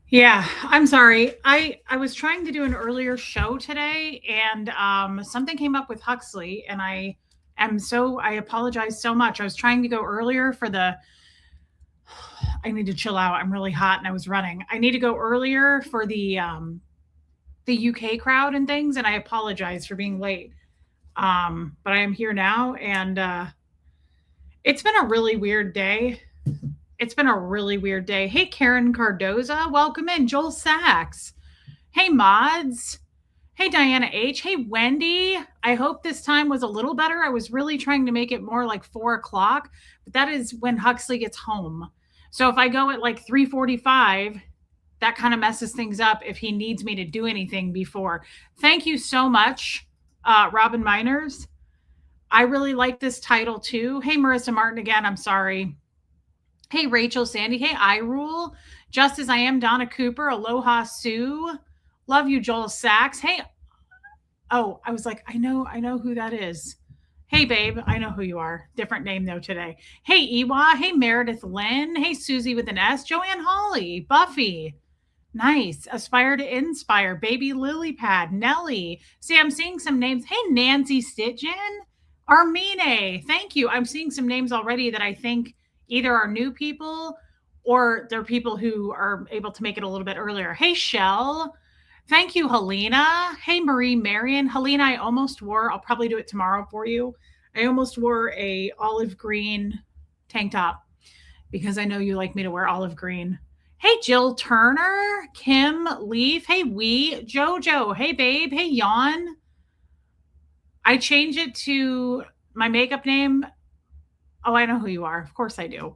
Yeah, I'm sorry. I was trying to do an earlier show today and something came up with Huxley and I apologize so much. I was trying to go earlier for the I need to chill out. I'm really hot and I was running. I need to go earlier for the UK crowd and things and I apologize for being late. But I am here now and it's been a really weird day. It's been a really weird day. Hey Karen Cardoza, welcome in. Joel Sachs. Hey mods. Hey, Diana H. Hey, Wendy. I hope this time was a little better. I was really trying to make it more like 4 o'clock, but that is when Huxley gets home. So if I go at like 3:45, that kind of messes things up if he needs me to do anything before. Thank you so much, Robin Miners. I really like this title too. Hey, Marissa Martin again. I'm sorry. Hey, Rachel Sandy. Hey, I Rule. Just as I am, Donna Cooper. Aloha Sue. Love you, Joel Sachs. Hey, oh, I was like, I know who that is. Hey, babe, I know who you are. Different name though today. Hey, Ewa. Hey, Meredith Lynn. Hey, Susie with an S. Joanne Holly. Buffy. Nice. Aspire to Inspire. Baby Lily Pad. Nelly. See, I'm seeing some names. Hey, Nancy Stitchin. Armine. Thank you. I'm seeing some names already that I think either are new people or they're people who are able to make it a little bit earlier. Hey, Shell. Thank you, Helena. Hey, Marie Marion. Helena, I almost wore, I'll probably do it tomorrow for you. I almost wore a olive green tank top because I know you like me to wear olive green. Hey, Jill Turner, Kim Leaf. Hey, Jojo. Hey, babe. Hey, Yawn. I changed it to my makeup name. Oh, I know who you are. Of course I do.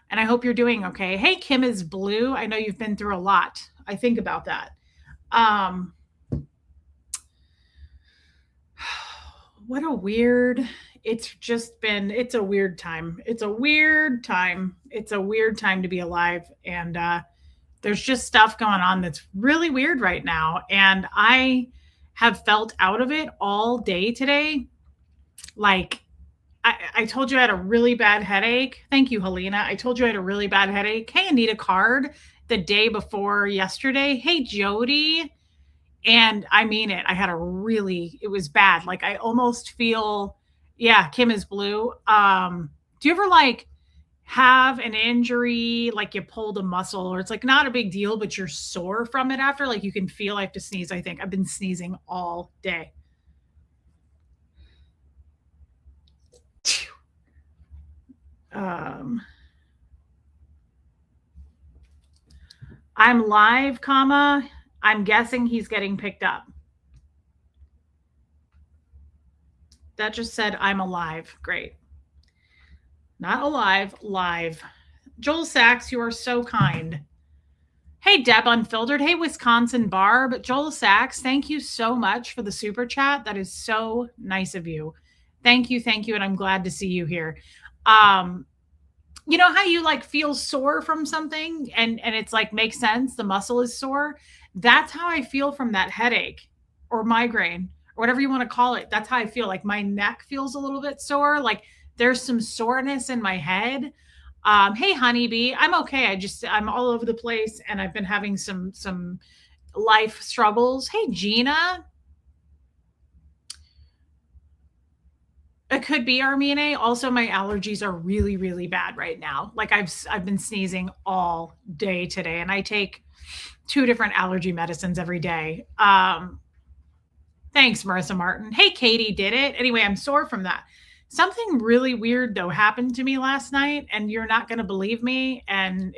And I hope you're doing okay. Hey, Kim is blue. I know you've been through a lot. I think about that. Um, what a weird it's a weird time. It's a weird time to be alive. And there's just stuff going on that's really weird right now. And I have felt out of it all day today. Like I told you I had a really bad headache. Thank you, Helena. I told you I had a really bad headache. Hey, Anita Card, the day before yesterday. Hey, Jody. And I mean it. It was bad. Like I almost feel, yeah, Kim is blue. Do you ever like have an injury, like you pulled a muscle or it's like not a big deal, but you're sore from it after? Like you can feel I have to sneeze. I think I've been sneezing all day. Um, I'm live, comma. I'm guessing he's getting picked up. That just said I'm alive. Great. Not alive, live. Joel Sachs, you are so kind. Hey, Deb Unfiltered. Hey, Wisconsin Barb. Joel Sachs, thank you so much for the super chat. That is so nice of you. Thank you, thank you. And I'm glad to see you here. Um, you know how you like feel sore from something and it's like makes sense, the muscle is sore? That's how I feel from that headache or migraine or whatever you want to call it. That's how I feel. Like my neck feels a little bit sore. Like there's some soreness in my head. Hey honeybee, I'm okay. I'm all over the place and I've been having some life struggles. Hey Gina, it could be Armine. Also, my allergies are really, really bad right now. Like I've been sneezing all day today, and I take two different allergy medicines every day. Thanks, Marissa Martin. Hey, Katie did it. Anyway, I'm sore from that. Something really weird though happened to me last night, and you're not going to believe me. And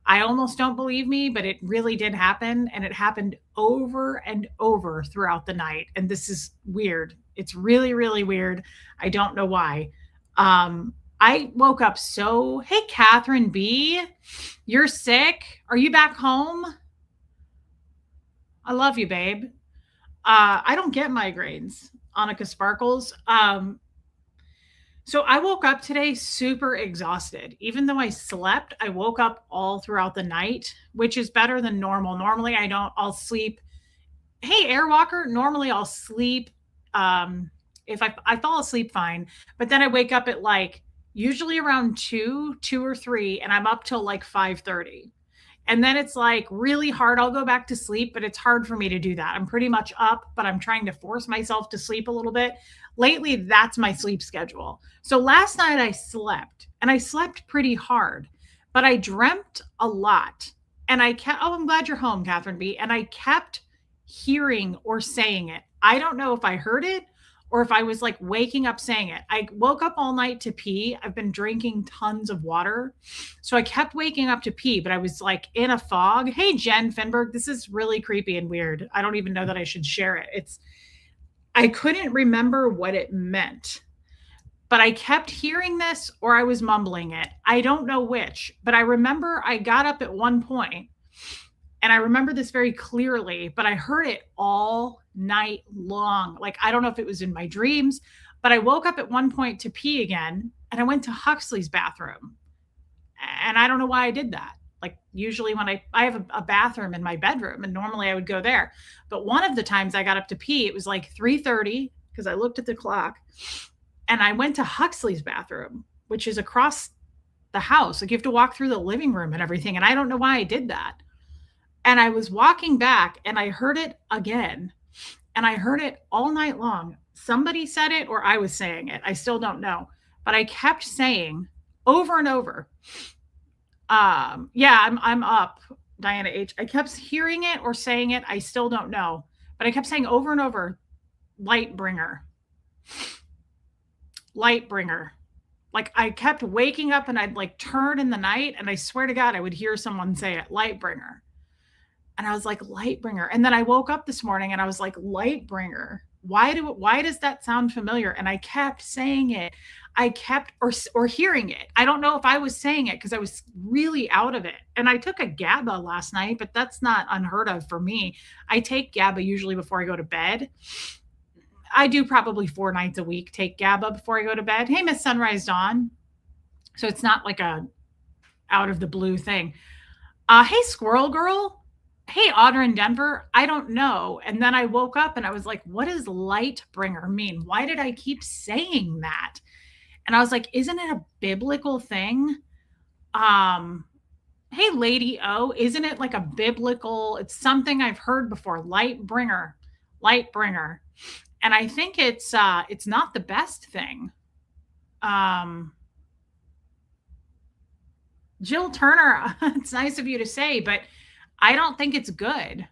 I almost don't believe me, but it really did happen. And it happened over and over throughout the night. And this is weird. It's really, really weird. I don't know why. I woke up hey, Catherine B, you're sick. Are you back home? I love you, babe. I don't get migraines, Annika Sparkles. So I woke up today super exhausted. Even though I slept, I woke up all throughout the night, which is better than normal. Normally I'll sleep. Hey, Airwalker, normally I'll sleep. If I fall asleep fine, but then I wake up at like usually around 2 or 3 and I'm up till like 5:30. And then it's like really hard. I'll go back to sleep, but it's hard for me to do that. I'm pretty much up, but I'm trying to force myself to sleep a little bit. Lately, that's my sleep schedule. So last night I slept and I slept pretty hard, but I dreamt a lot. And I kept, oh, I'm glad you're home, Catherine B. And I kept hearing or saying it. I don't know if I heard it or if I was like waking up saying it. I woke up all night to pee. I've been drinking tons of water. So I kept waking up to pee, but I was like in a fog. Hey, Jen Finberg, this is really creepy and weird. I don't even know that I should share it. I couldn't remember what it meant, but I kept hearing this or I was mumbling it. I don't know which, but I remember I got up at one point and I remember this very clearly, but I heard it all night long. Like, I don't know if it was in my dreams, but I woke up at one point to pee again and I went to Huxley's bathroom. And I don't know why I did that. Like, usually when I have a bathroom in my bedroom and normally I would go there. But one of the times I got up to pee, it was like 3:30 because I looked at the clock and I went to Huxley's bathroom, which is across the house. Like, you have to walk through the living room and everything. And I don't know why I did that. And I was walking back and I heard it again. And I heard it all night long. Somebody said it or I was saying it. I still don't know. But I kept saying over and over, yeah, I'm up, Diana H. I kept hearing it or saying it. I still don't know. But I kept saying over and over, light bringer. Light bringer. Like, I kept waking up and I'd like turn in the night and I swear to God, I would hear someone say it, light bringer. And I was like, light bringer. And then I woke up this morning and I was like, light bringer. Why does that sound familiar? And I kept saying it. I kept or hearing it. I don't know if I was saying it because I was really out of it. And I took a GABA last night, but that's not unheard of for me. I take GABA usually before I go to bed. I do probably 4 nights a week take GABA before I go to bed. Hey, Miss Sunrise Dawn. So it's not like a out of the blue thing. Hey, Squirrel Girl. Hey, Audra in Denver. I don't know. And then I woke up and I was like, what does light bringer mean? Why did I keep saying that? And I was like, isn't it a biblical thing? Hey, Lady O, isn't it like a biblical, it's something I've heard before, light bringer. And I think it's not the best thing. Jill Turner, it's nice of you to say, but I don't think it's good.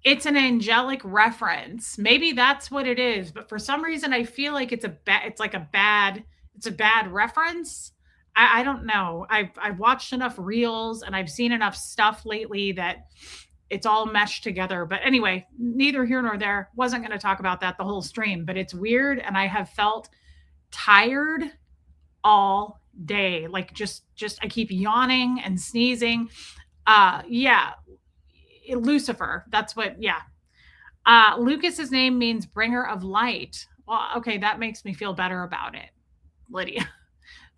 It's an angelic reference. Maybe that's what it is, but for some reason I feel like it's a bad reference. I don't know. I've watched enough reels and I've seen enough stuff lately that it's all meshed together. But anyway, neither here nor there. Wasn't going to talk about that the whole stream, but it's weird and I have felt tired all day. Like just I keep yawning and sneezing. Yeah. Lucifer. That's what, yeah. Lucas's name means bringer of light. Well, okay, that makes me feel better about it. Lydia,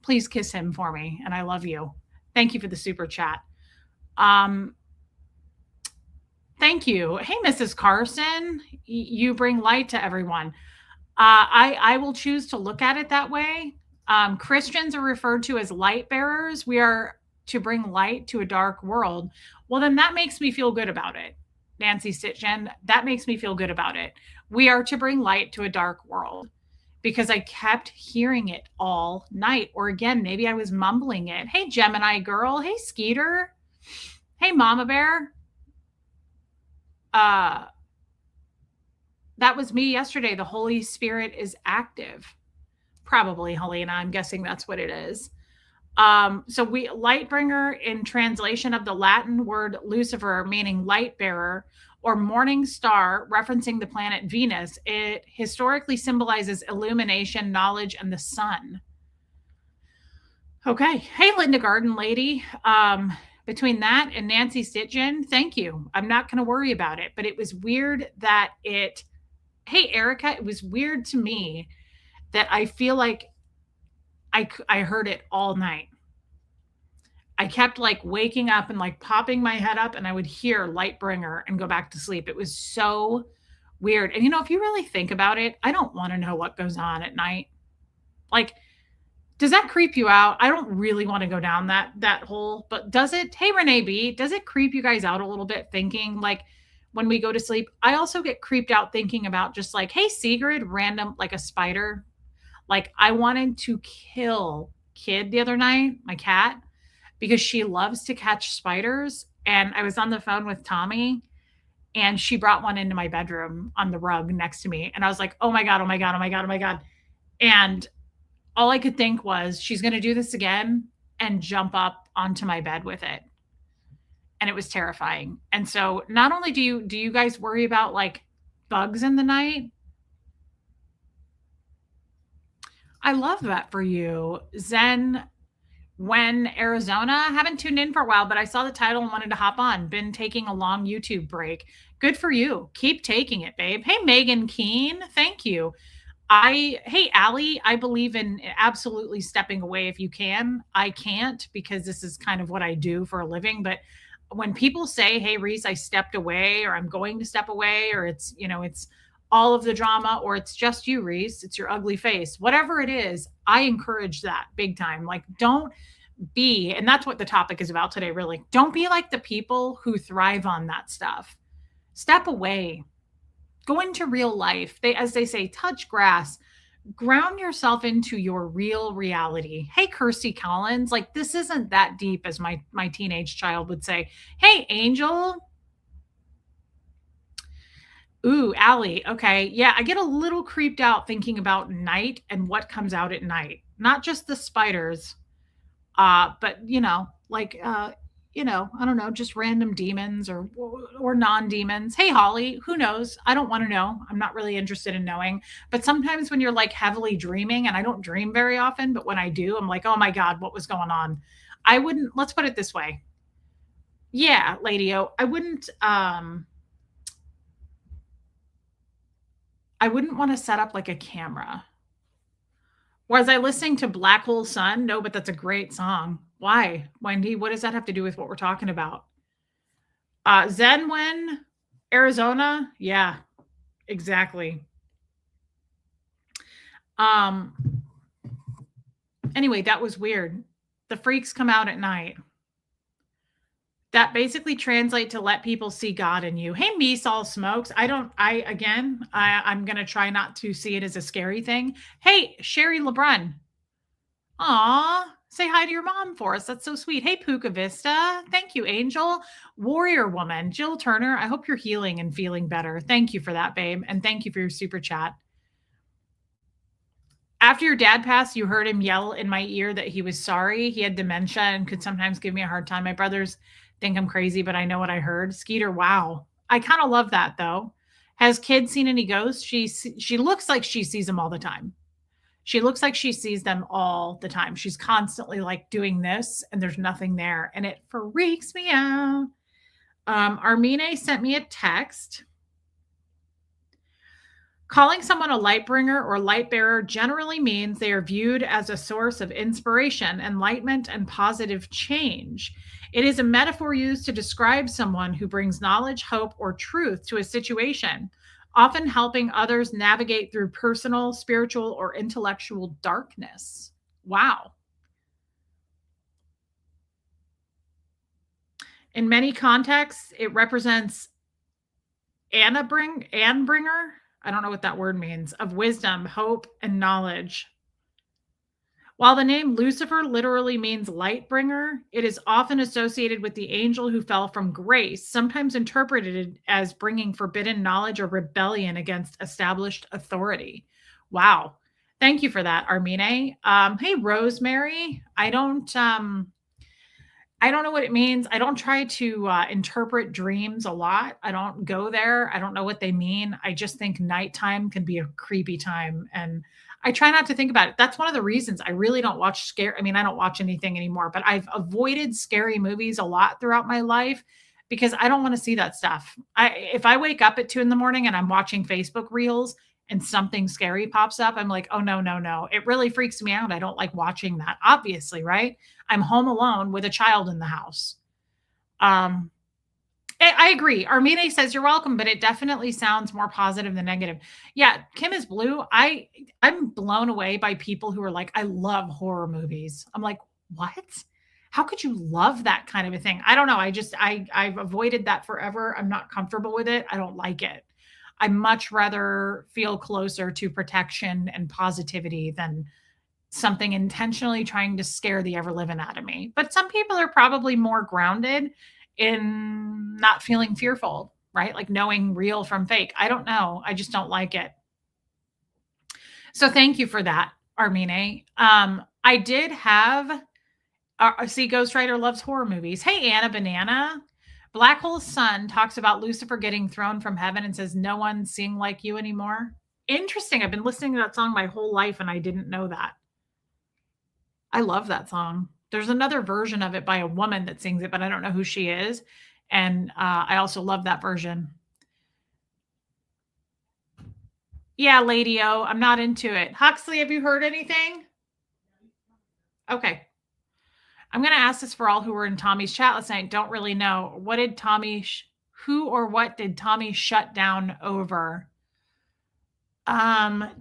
please kiss him for me. And I love you. Thank you for the super chat. Thank you. Hey, Mrs. Carson, you bring light to everyone. I will choose to look at it that way. Christians are referred to as light bearers. We are to bring light to a dark world. Well, then that makes me feel good about it. Nancy Stitchen, that makes me feel good about it. We are to bring light to a dark world because I kept hearing it all night. Or again, maybe I was mumbling it. Hey, Gemini girl. Hey, Skeeter. Hey, Mama Bear. That was me yesterday. The Holy Spirit is active. Probably, Helena. I'm guessing that's what it is. So light bringer in translation of the Latin word Lucifer, meaning light bearer, or morning star, referencing the planet Venus. It historically symbolizes illumination, knowledge, and the sun. Okay. Hey, Linda Garden Lady. Between that and Nancy Stitchen, thank you. I'm not going to worry about it, but it was weird that hey, Erica, it was weird to me that I feel like I heard it all night. I kept like waking up and like popping my head up and I would hear light bringer and go back to sleep. It was so weird. And if you really think about it, I don't want to know what goes on at night. Like, Does that creep you out? I don't really wanna go down that hole, but does it? Hey, Renee B, does it creep you guys out a little bit thinking, like, when we go to sleep? I also get creeped out thinking about just like, "Hey, Sigrid," random like a spider. Like, I wanted to kill Kid the other night, my cat, because she loves to catch spiders, and I was on the phone with Tommy, and she brought one into my bedroom on the rug next to me, and I was like, "Oh my god, oh my god, oh my god, oh my god." And all I could think was, "She's gonna do this again and jump up onto my bed with it." And it was terrifying. And so, not only do you guys worry about, like, bugs in the night? I love that for you. Zen when Arizona, haven't tuned in for a while, but I saw the title and wanted to hop on. Been taking a long YouTube break. Good for you. Keep taking it, babe. Hey, Megan Keen. Thank you. Hey, Allie, I believe in absolutely stepping away if you can. I can't because this is kind of what I do for a living. But when people say, "Hey, Reese, I stepped away," or "I'm going to step away," or it's all of the drama, or it's just you, Reese, it's your ugly face, whatever it is, I encourage that big time. Like, don't be, and that's what the topic is about today, really. Don't be like the people who thrive on that stuff. Step away, go into real life. As they say, touch grass, ground yourself into your real reality. Hey, Kirsty Collins, like this isn't that deep, as my teenage child would say. Hey, Angel. Ooh, Allie. Okay. Yeah, I get a little creeped out thinking about night and what comes out at night. Not just the spiders, but I don't know, just random demons or non-demons. Hey, Holly, who knows? I don't want to know. I'm not really interested in knowing. But sometimes when you're like heavily dreaming, and I don't dream very often, but when I do, I'm like, oh my God, what was going on? I wouldn't, let's put it this way. Yeah, Lady O, I wouldn't want to set up like a camera. Was I listening to Black Hole Sun? No, but that's a great song. Why? Wendy, what does that have to do with what we're talking about? Zenwin, Arizona? Yeah, exactly. Um, anyway, that was weird. The freaks come out at night. That basically translate to let people see God in you. Hey, me, Saul Smokes. I'm gonna try not to see it as a scary thing. Hey, Sherry LeBrun. Aw, say hi to your mom for us. That's so sweet. Hey, Puka Vista. Thank you, Angel. Warrior Woman, Jill Turner. I hope you're healing and feeling better. Thank you for that, babe. And thank you for your super chat. After your dad passed, you heard him yell in my ear that he was sorry. He had dementia and could sometimes give me a hard time. My brothers think I'm crazy, but I know what I heard. Skeeter, wow. I kind of love that though. Has Kid seen any ghosts? She looks like she sees them all the time. She looks like she sees them all the time. She's constantly like doing this and there's nothing there. And it freaks me out. Armine sent me a text. Calling someone a light bringer or light bearer generally means they are viewed as a source of inspiration, enlightenment, and positive change. It is a metaphor used to describe someone who brings knowledge, hope, or truth to a situation, often helping others navigate through personal, spiritual, or intellectual darkness. Wow. In many contexts, it represents Ann bringer. I don't know what that word means, of wisdom, hope, and knowledge. While the name Lucifer literally means light bringer, it is often associated with the angel who fell from grace, sometimes interpreted as bringing forbidden knowledge or rebellion against established authority. Wow. Thank you for that, Armine. Hey, Rosemary. I don't know what it means. I don't try to interpret dreams a lot. I don't go there. I don't know what they mean. I just think nighttime can be a creepy time. And I try not to think about it. That's one of the reasons I really don't watch scare. I mean, I don't watch anything anymore, but I've avoided scary movies a lot throughout my life because I don't want to see that stuff. If I wake up at 2 in the morning and I'm watching Facebook reels and something scary pops up, I'm like, oh no, no, no. It really freaks me out. I don't like watching that, obviously, right? I'm home alone with a child in the house. Um, I agree. Armine says you're welcome, but it definitely sounds more positive than negative. Yeah, Kim is blue. I'm blown away by people who are like, I love horror movies. I'm like, what? How could you love that kind of a thing? I don't know. I've avoided that forever. I'm not comfortable with it. I don't like it. I much rather feel closer to protection and positivity than something intentionally trying to scare the ever living out of me. But some people are probably more grounded in not feeling fearful, right? Like knowing real from fake. I don't know. I just don't like it. So thank you for that, Armine. I did have see Ghostwriter loves horror movies. Hey Anna Banana. Black Hole's son talks about Lucifer getting thrown from heaven and says, "No one's seeing like you anymore." Interesting. I've been listening to that song my whole life and I didn't know that. I love that song. There's another version of it by a woman that sings it, but I don't know who she is. And I also love that version. Yeah, Lady O, I'm not into it. Huxley, have you heard anything? Okay. I'm going to ask this for all who were in Tommy's chat last night. Don't really know. What did who or what did Tommy shut down over?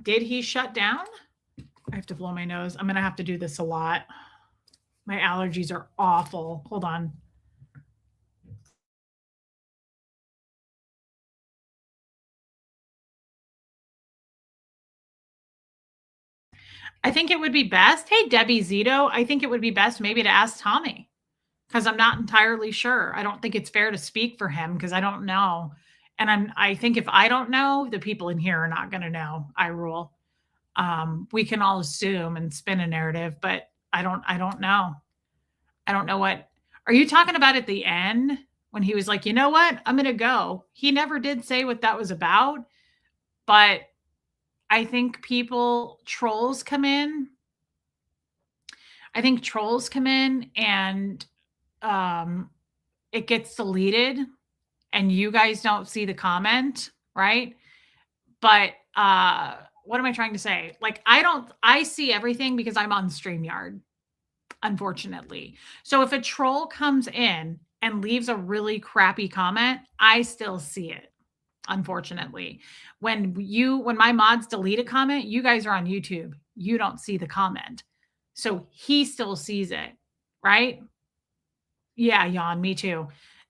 Did he shut down? I have to blow my nose. I'm going to have to do this a lot. My allergies are awful. Hold on. I think it would be best. Hey, Debbie Zito, I think it would be best maybe to ask Tommy because I'm not entirely sure. I don't think it's fair to speak for him because I don't know. And I think if I don't know, the people in here are not going to know. I rule. We can all assume and spin a narrative, but I don't know. I don't know what. Are you talking about at the end when he was like, you know what? I'm going to go. He never did say what that was about, but I think trolls come in. I think trolls come in and um, it gets deleted and you guys don't see the comment, right? But what am I trying to say? Like, I see everything because I'm on StreamYard, unfortunately. So if a troll comes in and leaves a really crappy comment, I still see it, unfortunately. When my mods delete a comment, you guys are on YouTube. You don't see the comment. So he still sees it, right? Yeah, yawn, me too.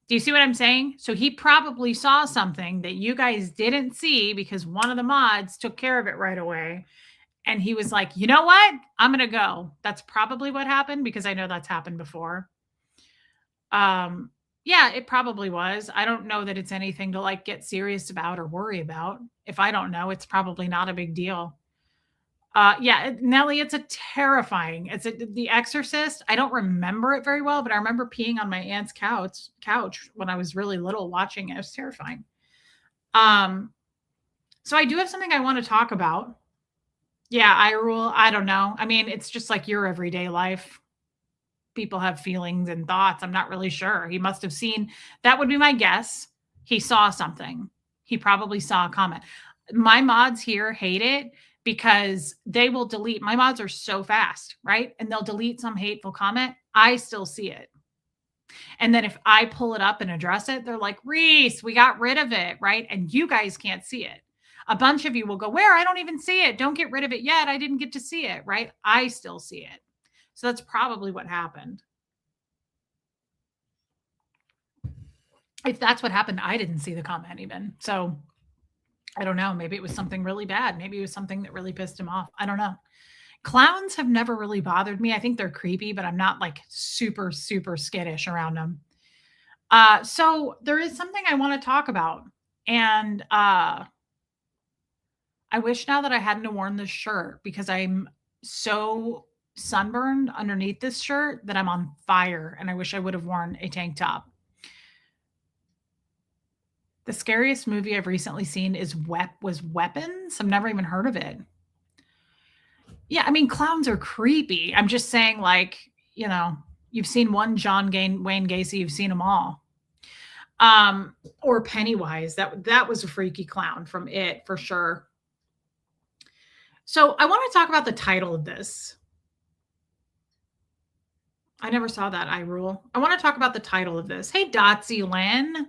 Do you see what I'm saying? So he probably saw something that you guys didn't see because one of the mods took care of it right away. And he was like, you know what? I'm going to go. That's probably what happened because I know that's happened before. Yeah, it probably was. I don't know that it's anything to like get serious about or worry about. If I don't know, it's probably not a big deal. Yeah, Nelly, it's a terrifying. The Exorcist. I don't remember it very well, but I remember peeing on my aunt's couch when I was really little watching it. It was terrifying. So I do have something I want to talk about. Yeah, I rule. I don't know. I mean, it's just like your everyday life. People have feelings and thoughts. I'm not really sure. He must have seen, that would be my guess. He saw something. He probably saw a comment. My mods here hate it because they will delete. My mods are so fast, right? And they'll delete some hateful comment. I still see it. And then if I pull it up and address it, they're like, Reese, we got rid of it, right? And you guys can't see it. A bunch of you will go, where? I don't even see it. Don't get rid of it yet. I didn't get to see it, right? I still see it. So that's probably what happened. If that's what happened, I didn't see the comment even. So I don't know. Maybe it was something really bad. Maybe it was something that really pissed him off. I don't know. Clowns have never really bothered me. I think they're creepy, but I'm not like super, super skittish around them. So there is something I want to talk about. And I wish now that I hadn't worn this shirt because I'm so sunburned underneath this shirt that I'm on fire. And I wish I would have worn a tank top. The scariest movie I've recently seen was Weapons. I've never even heard of it. Yeah, I mean, clowns are creepy. I'm just saying, like, you've seen one Wayne Gacy, you've seen them all. Or Pennywise. That was a freaky clown from It for sure. So I want to talk about the title of this. I never saw that, I Rule. I want to talk about the title of this. Hey, Dotsy Len.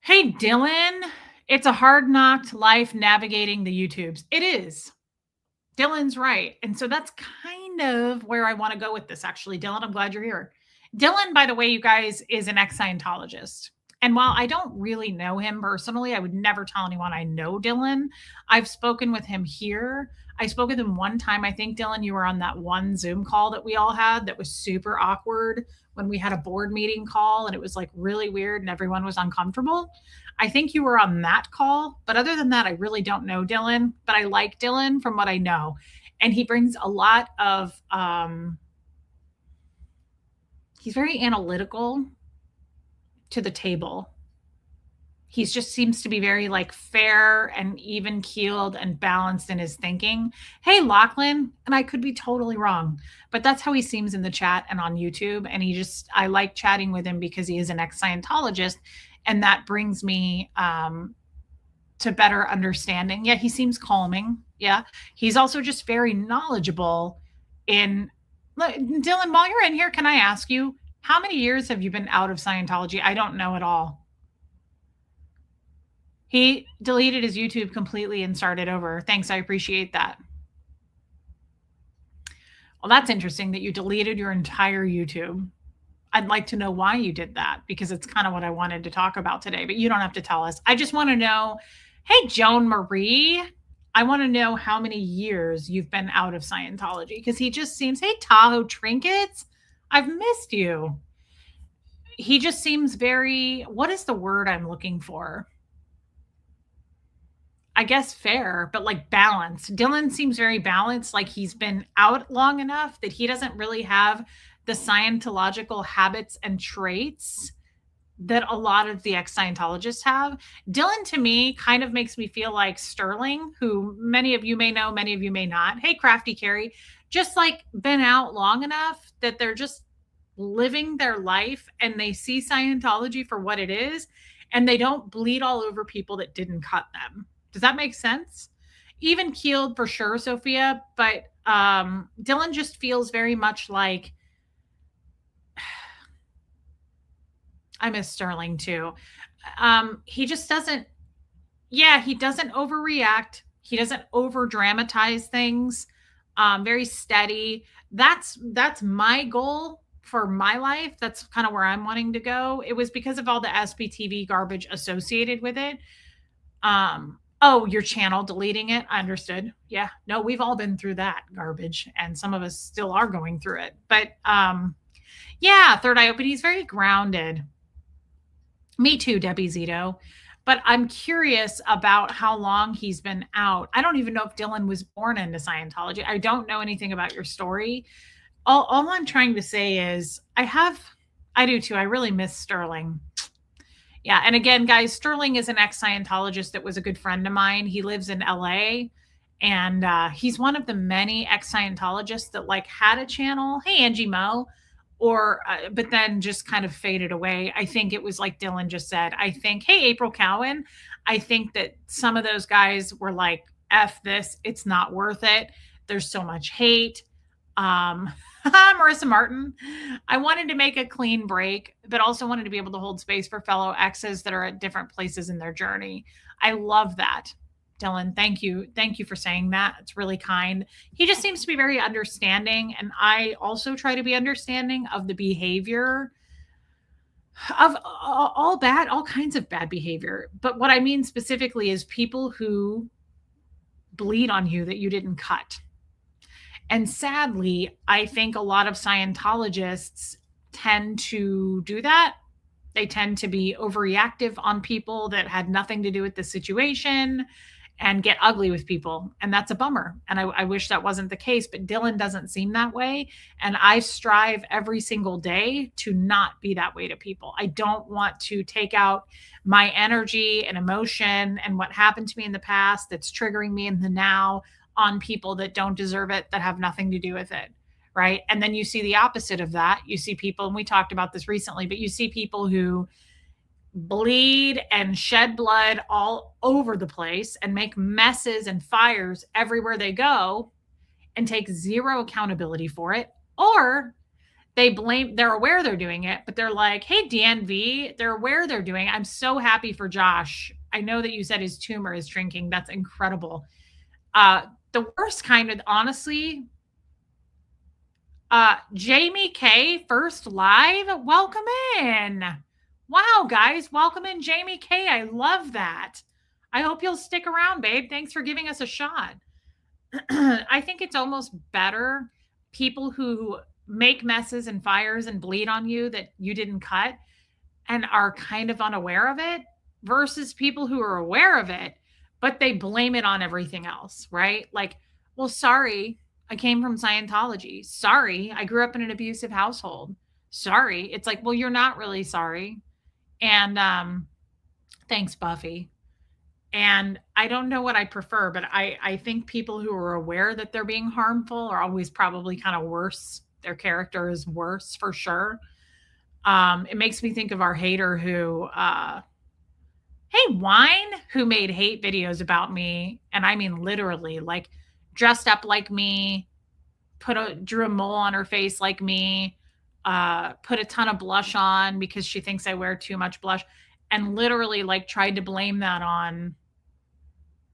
Hey, Dylan. It's a hard knocked life navigating the YouTubes. It is. Dylan's right. And so that's kind of where I want to go with this, actually. Dylan, I'm glad you're here. Dylan, by the way, you guys, is an ex Scientologist. And while I don't really know him personally, I would never tell anyone I know Dylan. I've spoken with him here. I spoke with him one time. I think, Dylan, you were on that one Zoom call that we all had that was super awkward when we had a board meeting call and it was like really weird and everyone was uncomfortable. I think you were on that call, but other than that, I really don't know Dylan, but I like Dylan from what I know. And he brings a lot of, he's very analytical to the table. He just seems to be very like fair and even keeled and balanced in his thinking. Hey, Lachlan, and I could be totally wrong, but that's how he seems in the chat and on YouTube. And I like chatting with him because he is an ex Scientologist. And that brings me to better understanding. Yeah, he seems calming. Yeah. He's also just very knowledgeable in. Dylan, while you're in here, can I ask you, how many years have you been out of Scientology? I don't know at all. He deleted his YouTube completely and started over. Thanks. I appreciate that. Well, that's interesting that you deleted your entire YouTube. I'd like to know why you did that because it's kind of what I wanted to talk about today, but you don't have to tell us. I just want to know, hey, Joan Marie, I want to know how many years you've been out of Scientology because he just seems, hey, Tahoe Trinkets, I've missed you. He just seems very, what is the word I'm looking for? I guess fair, but like balanced. Dylan seems very balanced, like he's been out long enough that he doesn't really have the Scientological habits and traits that a lot of the ex Scientologists have. Dylan, to me, kind of makes me feel like Sterling, who many of you may know, many of you may not. Hey, Crafty Carrie, just like been out long enough that they're just living their life and they see Scientology for what it is and they don't bleed all over people that didn't cut them. Does that make sense? Even keeled for sure, Sophia, but Dylan just feels very much like I miss Sterling too. He just doesn't, yeah, he doesn't overreact. He doesn't over dramatize things. Very steady. That's my goal for my life. That's kind of where I'm wanting to go. It was because of all the SPTV garbage associated with it. Oh, your channel deleting it. I understood. Yeah. No, we've all been through that garbage and some of us still are going through it. But yeah, Third Eye Open, he's very grounded. Me too, Debbie Zito. But I'm curious about how long he's been out. I don't even know if Dylan was born into Scientology. I don't know anything about your story. All I'm trying to say is I do too. I really miss Sterling. Yeah. And again, guys, Sterling is an ex Scientologist that was a good friend of mine. He lives in LA and he's one of the many ex Scientologists that like had a channel. Hey, Angie Mo. Or, but then just kind of faded away. I think it was like Dylan just said. I think, hey, April Cowan, I think that some of those guys were like, F this, it's not worth it. There's so much hate. Marissa Martin, I wanted to make a clean break, but also wanted to be able to hold space for fellow exes that are at different places in their journey. I love that. Dylan, thank you. Thank you for saying that. It's really kind. He just seems to be very understanding. And I also try to be understanding of the behavior of all kinds of bad behavior. But what I mean specifically is people who bleed on you that you didn't cut. And sadly, I think a lot of Scientologists tend to do that. They tend to be overreactive on people that had nothing to do with the situation and get ugly with people. And that's a bummer. And I wish that wasn't the case, but Dylan doesn't seem that way. And I strive every single day to not be that way to people. I don't want to take out my energy and emotion and what happened to me in the past that's triggering me in the now on people that don't deserve it, that have nothing to do with it. Right. And then you see the opposite of that. You see people, and we talked about this recently, but you see people who bleed and shed blood all over the place and make messes and fires everywhere they go and take zero accountability for it. Or they're aware they're doing it, but they're like, hey, DNV, they're aware they're doing it. I'm so happy for Josh. I know that you said his tumor is drinking. That's incredible. The worst kind of, honestly, Jamie K, first live. Welcome in. Wow, guys, welcome in, Jamie K. I love that. I hope you'll stick around, babe. Thanks for giving us a shot. I think it's almost better people who make messes and fires and bleed on you that you didn't cut and are kind of unaware of it versus people who are aware of it, but they blame it on everything else, right? Like, well, sorry, I came from Scientology. Sorry, I grew up in an abusive household. Sorry. It's like, well, you're not really sorry. And thanks, Buffy. And I don't know what I prefer, but I think people who are aware that they're being harmful are always probably kind of worse. Their character is worse for sure. It makes me think of our hater who, hey, Wine, who made hate videos about me. And I mean, literally, like dressed up like me, drew a mole on her face like me, put a ton of blush on because she thinks I wear too much blush, and literally like tried to blame that on,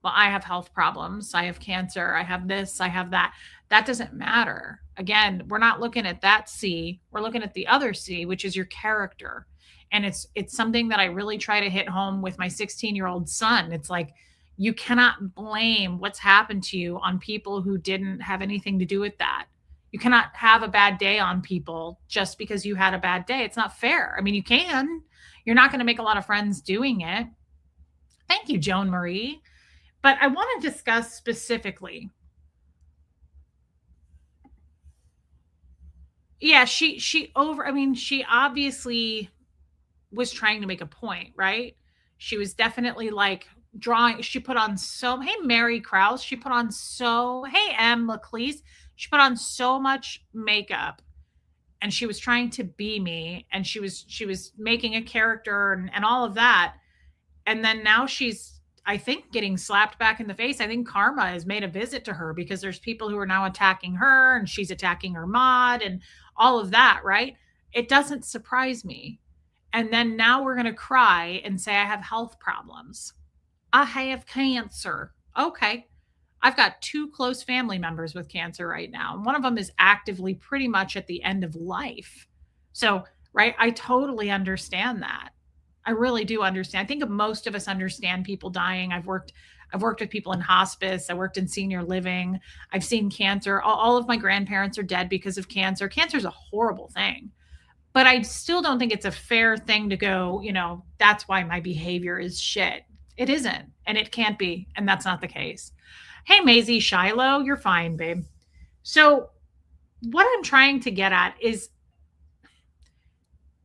well, I have health problems, I have cancer, I have this, I have that. That doesn't matter. Again, we're not looking at that C, we're looking at the other C, which is your character. And it's something that I really try to hit home with my 16-year-old son. It's like, you cannot blame what's happened to you on people who didn't have anything to do with that. You cannot have a bad day on people just because you had a bad day. It's not fair. I mean, you can. You're not going to make a lot of friends doing it. Thank you, Joan Marie. But I want to discuss specifically. Yeah, she obviously was trying to make a point, right? She was definitely like drawing, she put on so, hey, Mary Krause, hey, M. LaCleese, she put on so much makeup and she was trying to be me and she was making a character and all of that. And then now she's, I think, getting slapped back in the face. I think karma has made a visit to her because there's people who are now attacking her and she's attacking her mod and all of that, right? It doesn't surprise me. And then now we're going to cry and say, I have health problems. I have cancer. Okay. I've got two close family members with cancer right now. And one of them is actively pretty much at the end of life. So, right, I totally understand that. I really do understand. I think most of us understand people dying. I've worked with people in hospice. I worked in senior living. I've seen cancer. All of my grandparents are dead because of cancer. Cancer is a horrible thing. But I still don't think it's a fair thing to go, that's why my behavior is shit. It isn't, and it can't be, and that's not the case. Hey, Maisie Shiloh, you're fine, babe. So what I'm trying to get at is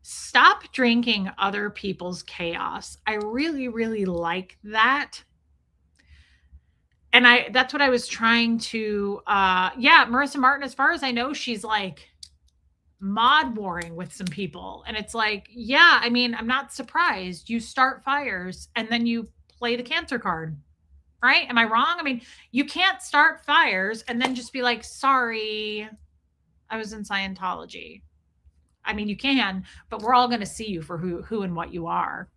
stop drinking other people's chaos. I really, really like that. And that's what I was trying to, Marissa Martin, as far as I know, she's like mod warring with some people. And it's like, yeah, I mean, I'm not surprised. You start fires and then you play the cancer card, right? Am I wrong? I mean, you can't start fires and then just be like, sorry, I was in Scientology. I mean, you can, but we're all going to see you for who and what you are.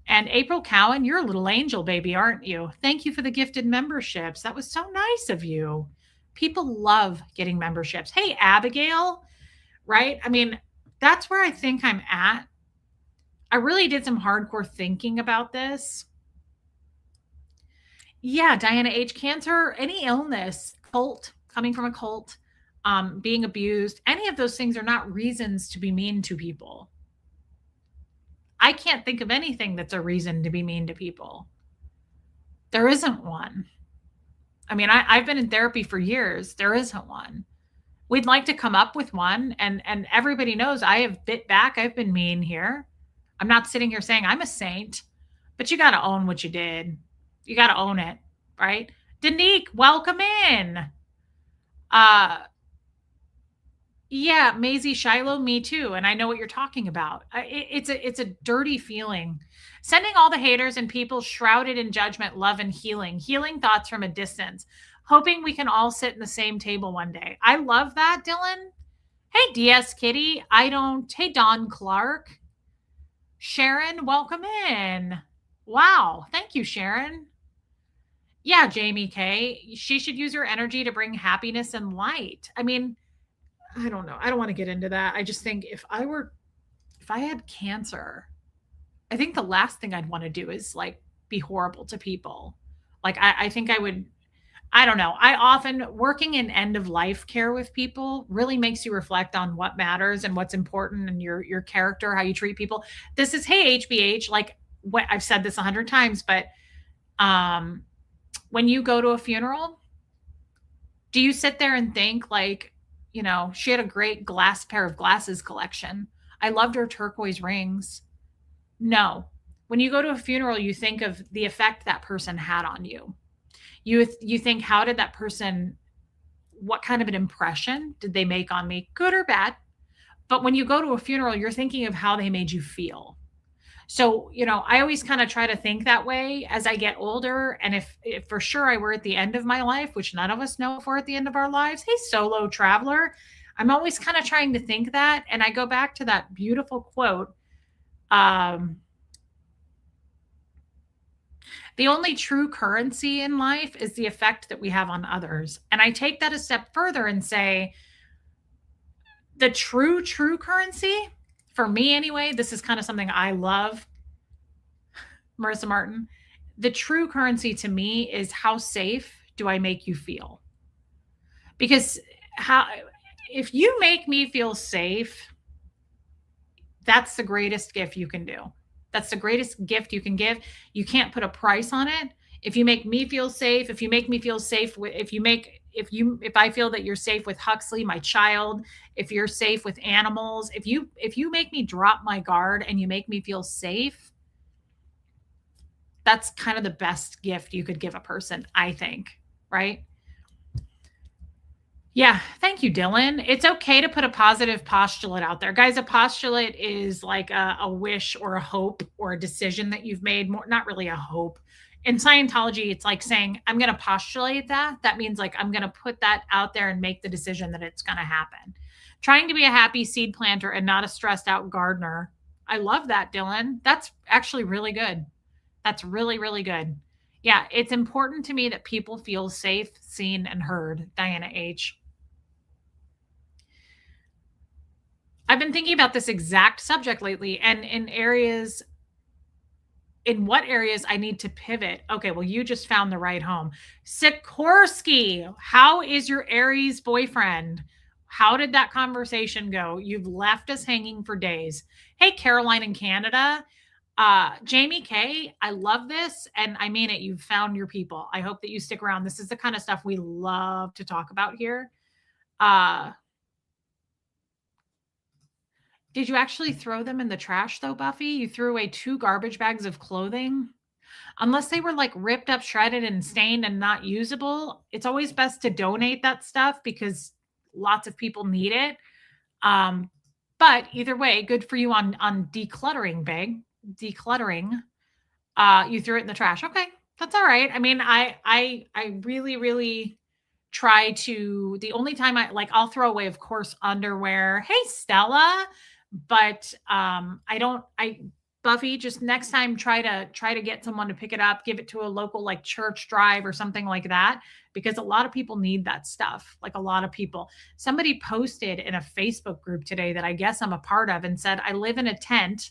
And April Cowan, you're a little angel, baby, aren't you? Thank you for the gifted memberships. That was so nice of you. People love getting memberships. Hey, Abigail, right? I mean, that's where I think I'm at. I really did some hardcore thinking about this. Yeah, Diana H. Cancer, any illness, cult, coming from a cult, being abused, any of those things are not reasons to be mean to people. I can't think of anything that's a reason to be mean to people. There isn't one. I mean, I've been in therapy for years. There isn't one. We'd like to come up with one, and everybody knows I have bit back. I've been mean here. I'm not sitting here saying I'm a saint, but you got to own what you did. You got to own it, right? Danique, welcome in. Yeah, Maisie Shiloh, me too. And I know what you're talking about. It's a dirty feeling. Sending all the haters and people shrouded in judgment, love, and healing thoughts from a distance, hoping we can all sit in the same table one day. I love that, Dylan. Hey, DS Kitty. I don't. Hey, Don Clark. Sharon, welcome in. Wow. Thank you, Sharon. Yeah, Jamie K. She should use her energy to bring happiness and light. I mean, I don't know. I don't want to get into that. I just think if I had cancer, I think the last thing I'd want to do is like be horrible to people. Like, I think I would, I don't know. I often working in end of life care with people really makes you reflect on what matters and what's important and your character, how you treat people. This is hey HBH, like what I've said this 100 times, but um when you go to a funeral, do you sit there and think like, she had a great glass pair of glasses collection. I loved her turquoise rings. No. When you go to a funeral, you think of the effect that person had on you. You think, how did that person, what kind of an impression did they make on me, good or bad? But when you go to a funeral, you're thinking of how they made you feel. So, I always kind of try to think that way as I get older. And if for sure I were at the end of my life, which none of us know if we're at the end of our lives, hey, solo traveler, I'm always kind of trying to think that. And I go back to that beautiful quote. Um, the only true currency in life is the effect that we have on others. And I take that a step further and say, the true currency, for me anyway, this is kind of something I love, Marissa Martin. The true currency to me is how safe do I make you feel? Because how if you make me feel safe, that's the greatest gift you can do. That's the greatest gift you can give. You can't put a price on it. If you make me feel safe, if you make me feel safe with, if I feel that you're safe with Huxley, my child, if you're safe with animals, if you make me drop my guard and you make me feel safe, that's kind of the best gift you could give a person, I think, right? Yeah, thank you, Dylan. It's okay to put a positive postulate out there. Guys, a postulate is like a wish or a hope or a decision that you've made, more not really a hope. In Scientology, it's like saying, I'm going to postulate that. That means like I'm going to put that out there and make the decision that it's going to happen. Trying to be a happy seed planter and not a stressed out gardener. I love that, Dylan. That's actually really good. That's really, really good. Yeah, it's important to me that people feel safe, seen, and heard. Diana H. I've been thinking about this exact subject lately and in what areas I need to pivot. Okay, well, you just found the right home. Sikorsky, how is your Aries boyfriend? How did that conversation go? You've left us hanging for days. Hey, Caroline in Canada. Jamie K, I love this. And I mean it. You've found your people. I hope that you stick around. This is the kind of stuff we love to talk about here. Did you actually throw them in the trash though, Buffy? You threw away 2 garbage bags of clothing? Unless they were like ripped up, shredded, and stained and not usable, it's always best to donate that stuff because lots of people need it. Um, but either way, good for you on decluttering, big decluttering. You threw it in the trash. Okay, that's all right. I mean, I really, really try to. The only time I'll throw away, of course, underwear. Hey, Stella, but I don't. I Buffy, just next time try to get someone to pick it up, give it to a local like church drive or something like that, because a lot of people need that stuff. Like a lot of people. Somebody posted in a Facebook group today that I guess I'm a part of and said, I live in a tent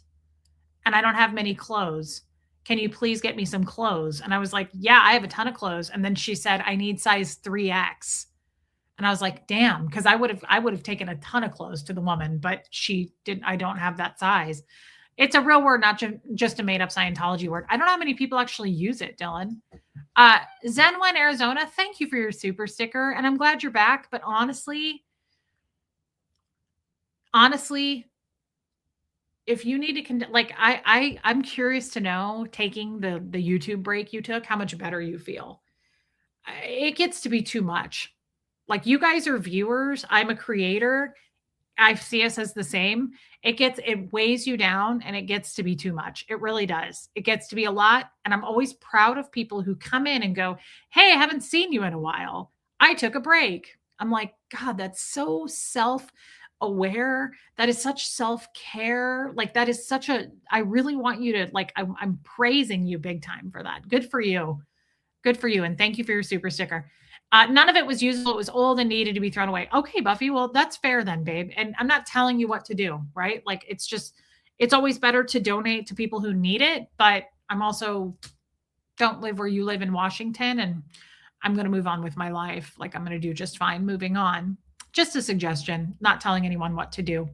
and I don't have many clothes. Can you please get me some clothes? And I was like, yeah, I have a ton of clothes. And then she said, I need size 3X. And I was like, damn, because I would have taken a ton of clothes to the woman, but she didn't. I don't have that size. It's a real word, not just a made up Scientology word. I don't know how many people actually use it, Dylan. Zenwen, Arizona, thank you for your super sticker. And I'm glad you're back. But honestly, if you need to I'm curious to know, taking the YouTube break you took, how much better you feel. It gets to be too much. Like, you guys are viewers, I'm a creator. I see us as the same. It weighs you down and it gets to be too much. It really does. It gets to be a lot. And I'm always proud of people who come in and go, hey, I haven't seen you in a while. I took a break. I'm like, God, that's so aware. That is such self-care. Like that is such a I really want you to like I'm praising you big time for that. Good for you. Good for you. And thank you for your super sticker. None of it was usable. It was old and needed to be thrown away. Okay, Buffy. Well, that's fair then, babe. And I'm not telling you what to do, right? Like it's just, it's always better to donate to people who need it. But I'm also don't live where you live in Washington and I'm going to move on with my life. Like I'm going to do just fine moving on. Just a suggestion, not telling anyone what to do.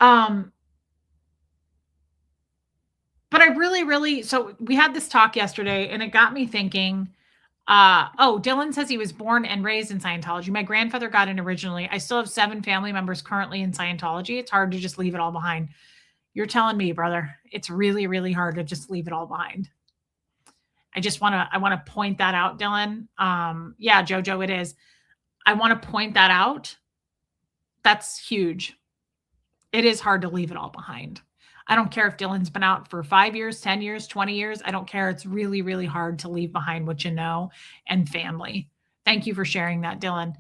Um, but I really, so we had this talk yesterday and it got me thinking. Dylan says he was born and raised in Scientology. My grandfather got in originally. I still have 7 family members currently in Scientology. It's hard to just leave it all behind. You're telling me, brother, it's really hard to just leave it all behind. I want to point that out, Dylan. Yeah, Jojo, it is. I want to point that out. That's huge. It is hard to leave it all behind. I don't care if Dylan's been out for 5 years, 10 years, 20 years. I don't care. It's really hard to leave behind what you know and family. Thank you for sharing that, Dylan.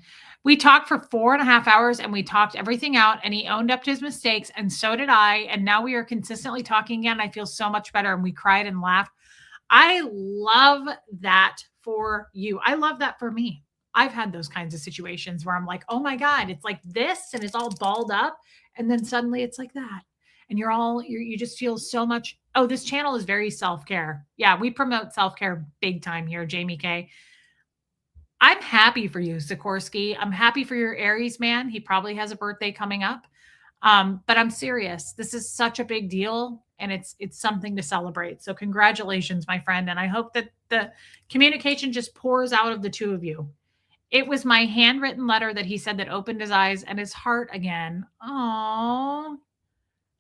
We talked for 4.5 hours and we talked everything out and he owned up to his mistakes and so did I. And now we are consistently talking again. I feel so much better and we cried and laughed. I love that for you. I love that for me. I've had those kinds of situations where I'm like, oh my God, it's like this and it's all balled up. And then suddenly it's like that. And you just feel so much. Oh, this channel is very self-care. Yeah, we promote self-care big time here, Jamie K. I'm happy for you, Sikorsky. I'm happy for your Aries man. He probably has a birthday coming up. But I'm serious. This is such a big deal and it's something to celebrate. So congratulations, my friend. And I hope that the communication just pours out of the two of you. It was my handwritten letter that he said that opened his eyes and his heart again. Oh,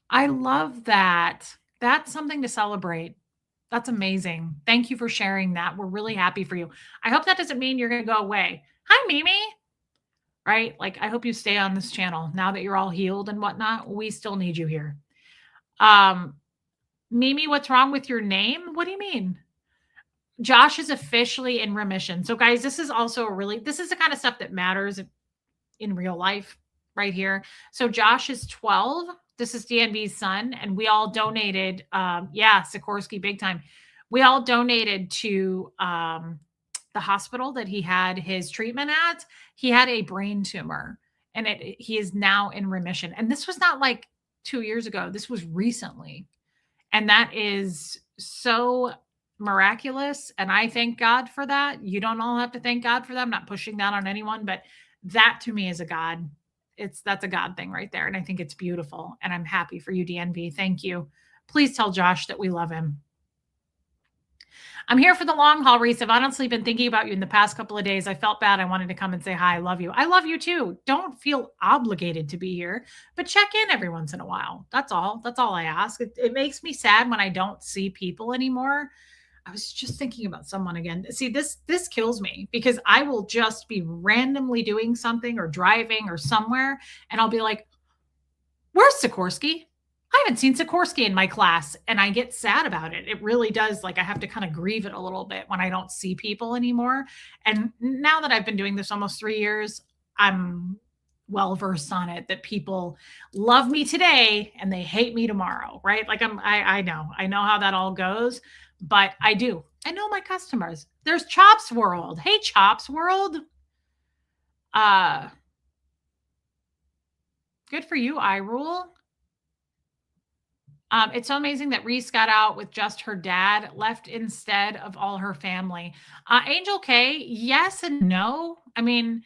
I love that. That's something to celebrate. That's amazing. Thank you for sharing that. We're really happy for you. I hope that doesn't mean you're going to go away. Hi, Mimi. Right? Like, I hope you stay on this channel now that you're all healed and whatnot. We still need you here. Mimi, what's wrong with your name? What do you mean? Josh is officially in remission. So guys, this is also this is the kind of stuff that matters in real life right here. So Josh is 12. This is DNB's son. And we all donated. Sikorsky big time. We all donated to the hospital that he had his treatment at. He had a brain tumor and he is now in remission. And this was not like 2 years ago. This was recently. And that is so miraculous. And I thank God for that. You don't all have to thank God for that. I'm not pushing that on anyone, but that to me is a God. That's a God thing right there. And I think it's beautiful. And I'm happy for you, DNB. Thank you. Please tell Josh that we love him. I'm here for the long haul, Reese. I've honestly been thinking about you in the past couple of days. I felt bad. I wanted to come and say hi. I love you. I love you too. Don't feel obligated to be here, but check in every once in a while. That's all. That's all I ask. It makes me sad when I don't see people anymore. I was just thinking about someone again. See, this kills me because I will just be randomly doing something or driving or somewhere, and I'll be like, "Where's Sikorsky? I haven't seen Sikorsky in my class," and I get sad about it. It really does. Like I have to kind of grieve it a little bit when I don't see people anymore. And now that I've been doing this almost 3 years, I'm well versed on it that people love me today and they hate me tomorrow, right? Like I know how that all goes. But I know my customers. There's Chops World. Hey, Chops World. Good for you, iRule. It's so amazing that Reese got out with just her dad left instead of all her family. Angel K, yes and no. I mean,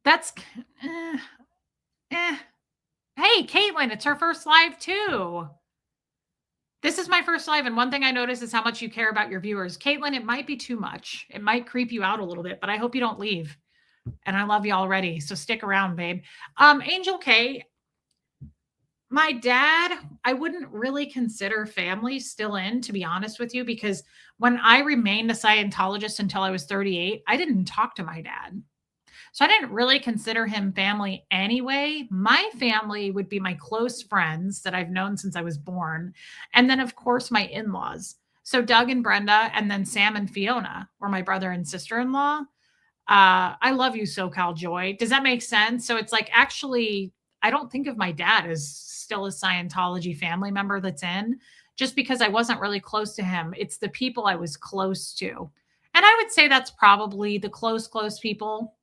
that's Hey, Caitlin, it's her first live too. This is my first live, and one thing I notice is how much you care about your viewers. Caitlin, it might be too much. It might creep you out a little bit, but I hope you don't leave. And I love you already, so stick around, babe. Angel K, my dad, I wouldn't really consider family still in, to be honest with you, because when I remained a Scientologist until I was 38, I didn't talk to my dad. So I didn't really consider him family anyway. My family would be my close friends that I've known since I was born. And then, of course, my in-laws. So Doug and Brenda, and then Sam and Fiona were my brother and sister-in-law. I love you, SoCal Joy. Does that make sense? So it's like, actually, I don't think of my dad as still a Scientology family member that's in, just because I wasn't really close to him. It's the people I was close to. And I would say that's probably the close people,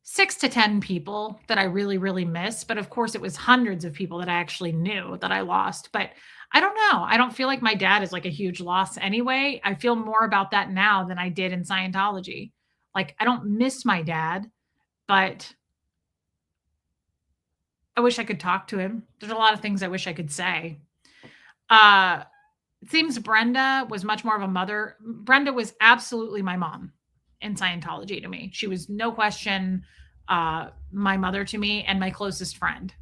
6 to 10 people that I really, really miss. But of course, it was hundreds of people that I actually knew that I lost. But I don't know. I don't feel like my dad is like a huge loss anyway. I feel more about that now than I did in Scientology. Like, I don't miss my dad, but I wish I could talk to him. There's a lot of things I wish I could say. Uh, it seems Brenda was much more of a mother. Brenda was absolutely my mom in Scientology to me. She was no question my mother to me and my closest friend.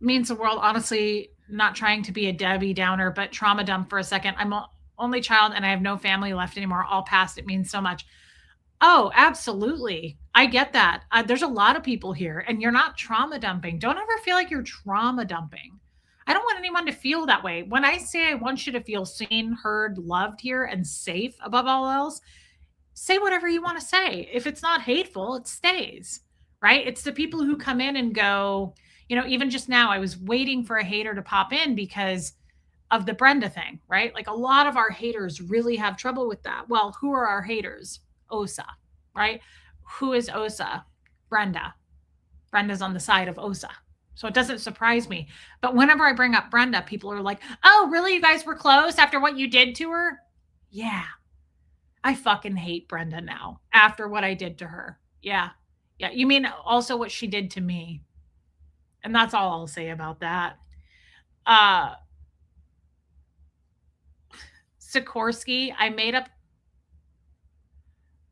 Means the world, honestly, not trying to be a Debbie Downer, but trauma dump for a second. I'm only child and I have no family left anymore. All past. It means so much. Oh, absolutely. I get that. There's a lot of people here, and you're not trauma dumping. Don't ever feel like you're trauma dumping. I don't want anyone to feel that way. When I say I want you to feel seen, heard, loved here, and safe above all else, say whatever you want to say. If it's not hateful, it stays, right? It's the people who come in and go, even just now, I was waiting for a hater to pop in because of the Brenda thing, right? Like, a lot of our haters really have trouble with that. Well, who are our haters? Osa, right? Who is Osa? Brenda. Brenda's on the side of Osa. So it doesn't surprise me. But whenever I bring up Brenda, people are like, oh, really? You guys were close after what you did to her? Yeah. I fucking hate Brenda now after what I did to her. Yeah. Yeah. You mean also what she did to me? And that's all I'll say about that. Sikorsky, I made up.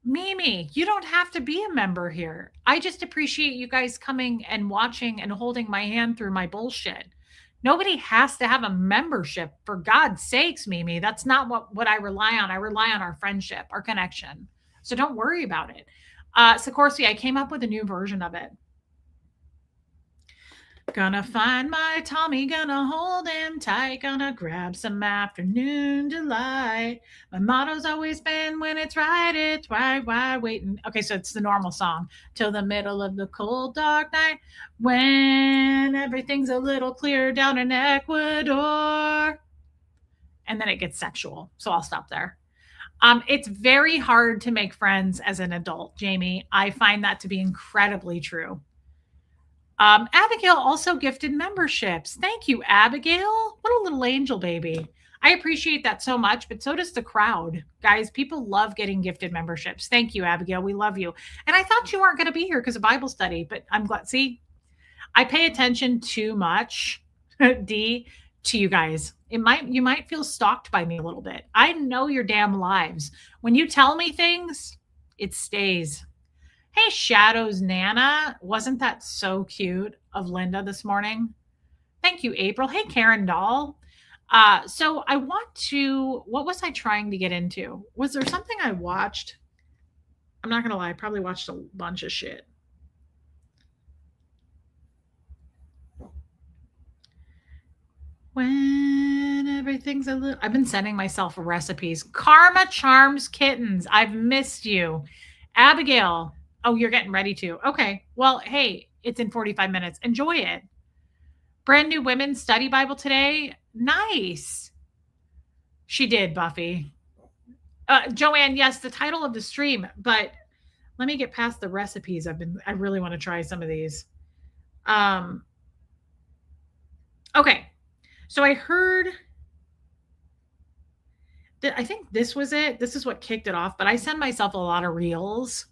Mimi, you don't have to be a member here. I just appreciate you guys coming and watching and holding my hand through my bullshit. Nobody has to have a membership, for God's sakes, Mimi. That's not what I rely on. I rely on our friendship, our connection. So don't worry about it. Sikorsky, I came up with a new version of it. Gonna find my Tommy, gonna hold him tight, gonna grab some afternoon delight. My motto's always been, when it's right, it's right, why waiting? Okay, so it's the normal song. Till the middle of the cold, dark night, when everything's a little clearer down in Ecuador. And then it gets sexual, so I'll stop there. It's very hard to make friends as an adult, Jamie. I find that to be incredibly true. Abigail also gifted memberships. Thank you, Abigail. What a little angel baby. I appreciate that so much, but so does the crowd. Guys, people love getting gifted memberships. Thank you, Abigail. We love you. And I thought you weren't going to be here because of Bible study, but I'm glad. See, I pay attention too much, D, to you guys. You might feel stalked by me a little bit. I know your damn lives. When you tell me things, it stays. Hey, Shadows Nana. Wasn't that so cute of Linda this morning? Thank you, April. Hey, Karen Doll. So what was I trying to get into? Was there something I watched? I'm not going to lie. I probably watched a bunch of shit. When everything's a little... I've been sending myself recipes. Karma Charms Kittens. I've missed you. Abigail. Oh, you're getting ready to. Okay. Well, hey, it's in 45 minutes. Enjoy it. Brand new women's study Bible today. Nice. She did, Buffy. Joanne, yes, the title of the stream, but let me get past the recipes. I really want to try some of these. Okay. So I heard that, I think this was it. This is what kicked it off, but I send myself a lot of reels.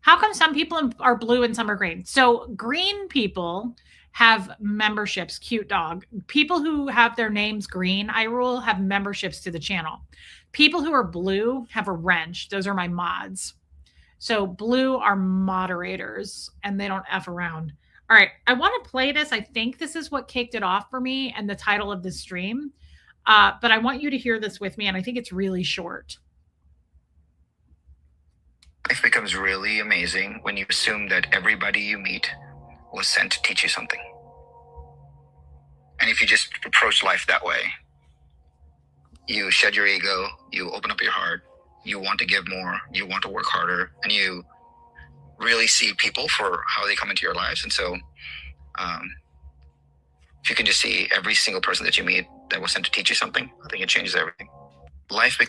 How come some people are blue and some are green? So green people have memberships. Cute dog. People who have their names green, I rule, have memberships to the channel. People who are blue have a wrench. Those are my mods. So blue are moderators and they don't F around. All right. I want to play this. I think this is what kicked it off for me and the title of the stream. But I want you to hear this with me. And I think it's really short. Life becomes really amazing when you assume that everybody you meet was sent to teach you something. And if you just approach life that way, you shed your ego, you open up your heart, you want to give more, you want to work harder, and you really see people for how they come into your lives. And so, if you can just see every single person that you meet that was sent to teach you something, I think it changes everything. Life.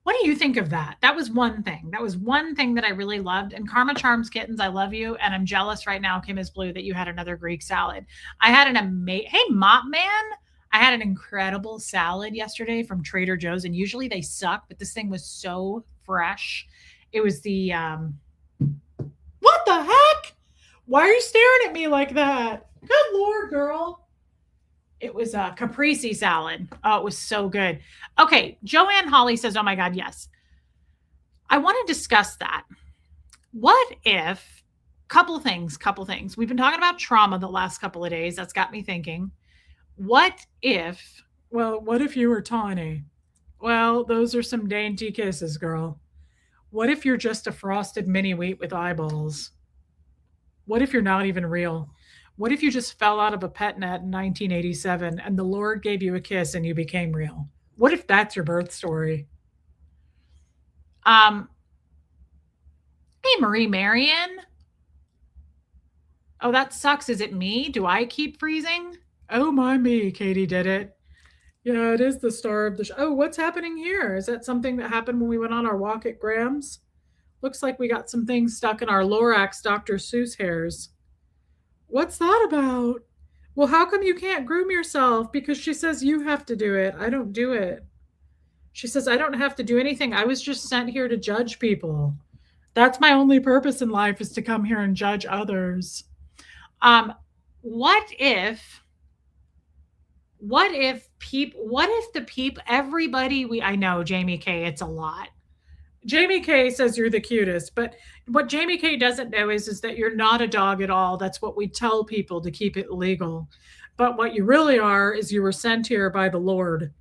What do you think of that? That was one thing. That was one thing that I really loved. And Karma Charms Kittens, I love you. And I'm jealous right now, Kim is Blue, that you had another Greek salad. I had an amazing, hey, Mop Man. I had an incredible salad yesterday from Trader Joe's. And usually they suck, but this thing was so fresh. It was the, what the heck? Why are you staring at me like that? Good Lord, girl. It was a caprese salad. Oh, it was so good. Okay, Joanne Holly says, "Oh my God, yes." I want to discuss that. What if couple things. We've been talking about trauma the last couple of days. That's got me thinking. What if, well, what if you were tawny? Well, those are some dainty kisses, girl. What if you're just a frosted mini wheat with eyeballs? What if you're not even real? What if you just fell out of a pet net in 1987 and the Lord gave you a kiss and you became real? What if that's your birth story? Um, hey, Marie Marion. Oh, that sucks. Is it me? Do I keep freezing? Oh, my me. Katie did it. Yeah, it is the star of the show. Oh, what's happening here? Is that something that happened when we went on our walk at Graham's? Looks like we got some things stuck in our Lorax Dr. Seuss hairs. What's that about? Well, how come you can't groom yourself? Because she says you have to do it. I don't do it. She says, I don't have to do anything. I was just sent here to judge people. That's my only purpose in life is to come here and judge others. Um, what if, what if the people, everybody I know, Jamie K, it's a lot. Jamie K says you're the cutest, but what Jamie K doesn't know is that you're not a dog at all. That's what we tell people to keep it legal. But what you really are is you were sent here by the Lord.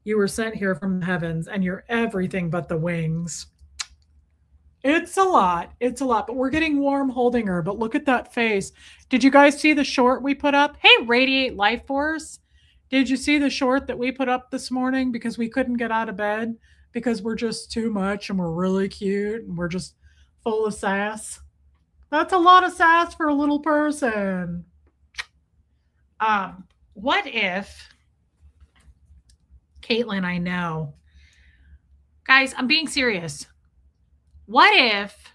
You were sent here from the heavens and you're everything but the wings. It's a lot. It's a lot, but we're getting warm holding her. But look at that face. Did you guys see the short we put up? Hey, Radiate Life Force. Did you see the short that we put up this morning because we couldn't get out of bed because we're just too much and we're really cute and we're just full of sass? That's a lot of sass for a little person. What if, Caitlin, I know. Guys, I'm being serious. What if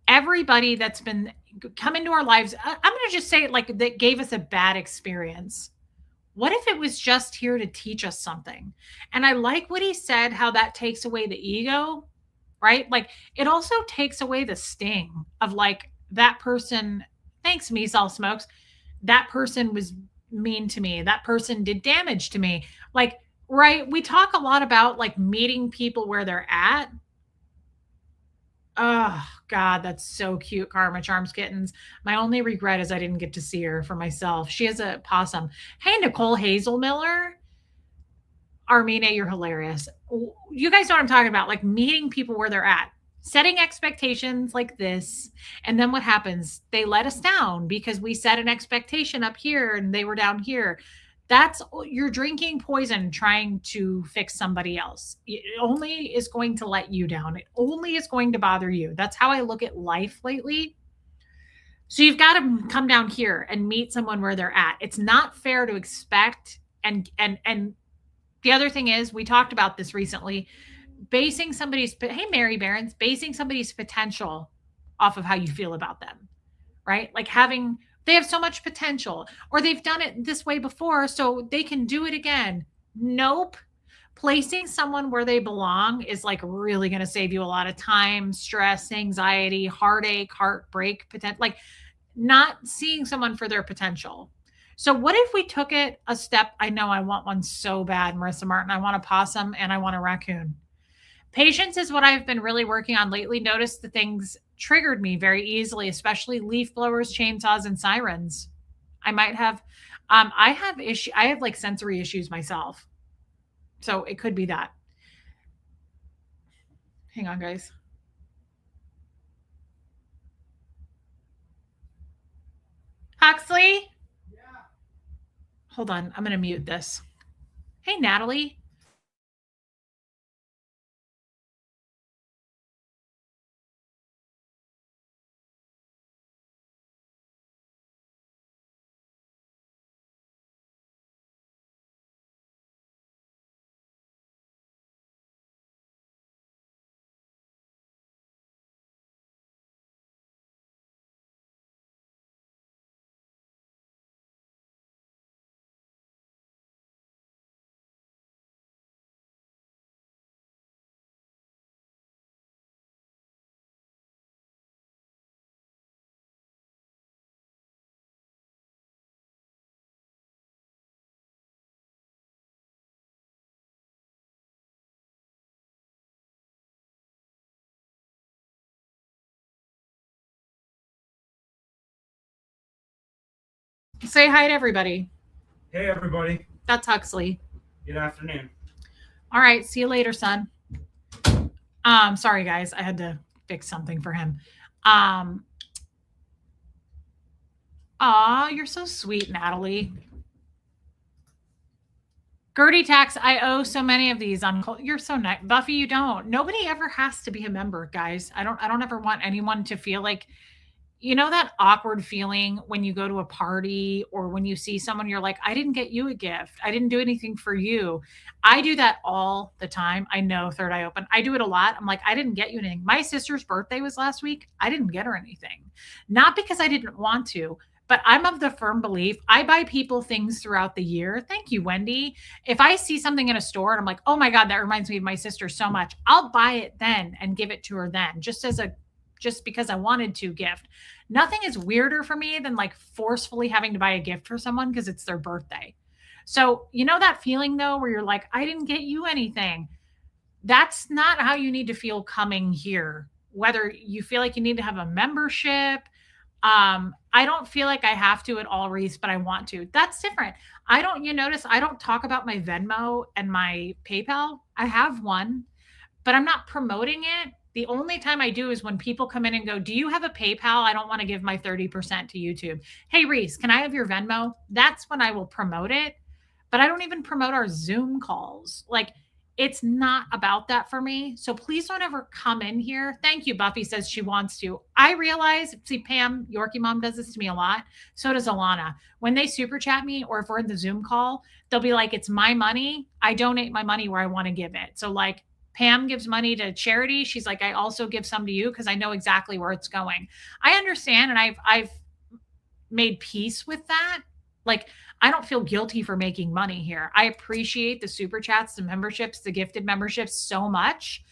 everybody that's been come into our lives, I'm going to just say it like that gave us a bad experience. What if it was just here to teach us something? And I like what he said, how that takes away the ego, right? Like it also takes away the sting of like that person, thanks, me, all smokes. That person was mean to me. That person did damage to me. Like, right. We talk a lot about like meeting people where they're at. Oh God, that's so cute, Karma Charms Kittens. My only regret is I didn't get to see her for myself. She has a possum. Hey, Nicole Hazel Miller. Armina, you're hilarious. You guys know what I'm talking about, like meeting people where they're at, setting expectations like this. And then what happens? They let us down because we set an expectation up here and they were down here. That's you're drinking poison trying to fix somebody else. It only is going to let you down. It only is going to bother you. That's how I look at life lately. So you've got to come down here and meet someone where they're at. It's not fair to expect and the other thing is we talked about this recently, basing somebody's hey Mary Barons, basing somebody's potential off of how you feel about them, right? Like having they have so much potential or they've done it this way before so they can do it again. Nope. Placing someone where they belong is like really going to save you a lot of time, stress, anxiety, heartache, heartbreak, potential, like not seeing someone for their potential. So what if we took it a step? I know I want one so bad, Marissa Martin. I want a possum and I want a raccoon. Patience is what I've been really working on lately. Notice the things triggered me very easily, especially leaf blowers, chainsaws, and sirens. I might have, I have issue. I have like sensory issues myself, so it could be that. Hang on, guys. Huxley, hold on. I'm gonna mute this. Hey, Natalie. Say hi to everybody. Hey, everybody. That's Huxley. Good afternoon. All right. See you later, son. Sorry guys, I had to fix something for him. Um, Aw, you're so sweet, Natalie. Gertie tax. I owe so many of these on. You're so nice, Buffy. You don't. Nobody ever has to be a member, guys. I don't. I don't ever want anyone to feel like, you know, that awkward feeling when you go to a party or when you see someone, you're like, I didn't get you a gift. I didn't do anything for you. I do that all the time. I know, Third Eye Open. I do it a lot. I'm like, I didn't get you anything. My sister's birthday was last week. I didn't get her anything. Not because I didn't want to, but I'm of the firm belief I buy people things throughout the year. Thank you, Wendy. If I see something in a store and I'm like, oh my God, that reminds me of my sister so much, I'll buy it then and give it to her then, just because I wanted to gift. Nothing is weirder for me than like forcefully having to buy a gift for someone because it's their birthday. So, you know that feeling though, where you're like, I didn't get you anything. That's not how you need to feel coming here. Whether you feel like you need to have a membership, I don't feel like I have to at all, Reese, but I want to. That's different. I don't, you notice I don't talk about my Venmo and my PayPal. I have one, but I'm not promoting it. The only time I do is when people come in and go, do you have a PayPal? I don't want to give my 30% to YouTube. Hey, Reese, can I have your Venmo? That's when I will promote it. But I don't even promote our Zoom calls. Like, it's not about that for me. So please don't ever come in here. Thank you. Buffy says she wants to. I realize, see, Pam, Yorkie mom does this to me a lot. So does Alana. When they super chat me or if we're in the Zoom call, they'll be like, it's my money. I donate my money where I want to give it. So, like, Pam gives money to charity. She's like, I also give some to you because I know exactly where it's going. I understand, and I've made peace with that. Like, I don't feel guilty for making money here. I appreciate the super chats, the memberships, the gifted memberships so much.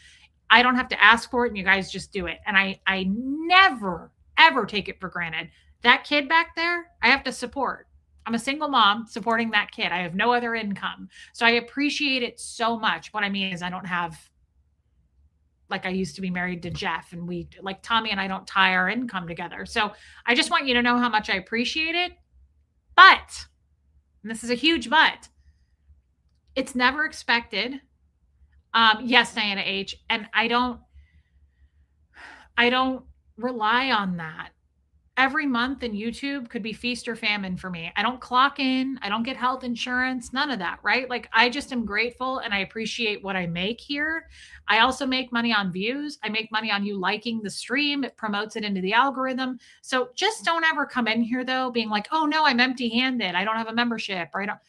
I don't have to ask for it, and you guys just do it. And I never ever take it for granted. That kid back there, I have to support. I'm a single mom supporting that kid. I have no other income. So I appreciate it so much. What I mean is I don't have, like, I used to be married to Jeff, and we, like, Tommy and I don't tie our income together. So I just want you to know how much I appreciate it. But, and this is a huge but, it's never expected. Yes, Diana H. And I don't rely on that. Every month in YouTube could be feast or famine for me. I don't clock in, I don't get health insurance, none of that, right? Like, I just am grateful and I appreciate what I make here. I also make money on views. I make money on you liking the stream. It promotes it into the algorithm. So just don't ever come in here though being like, "Oh no, I'm empty-handed. I don't have a membership." Or I don't,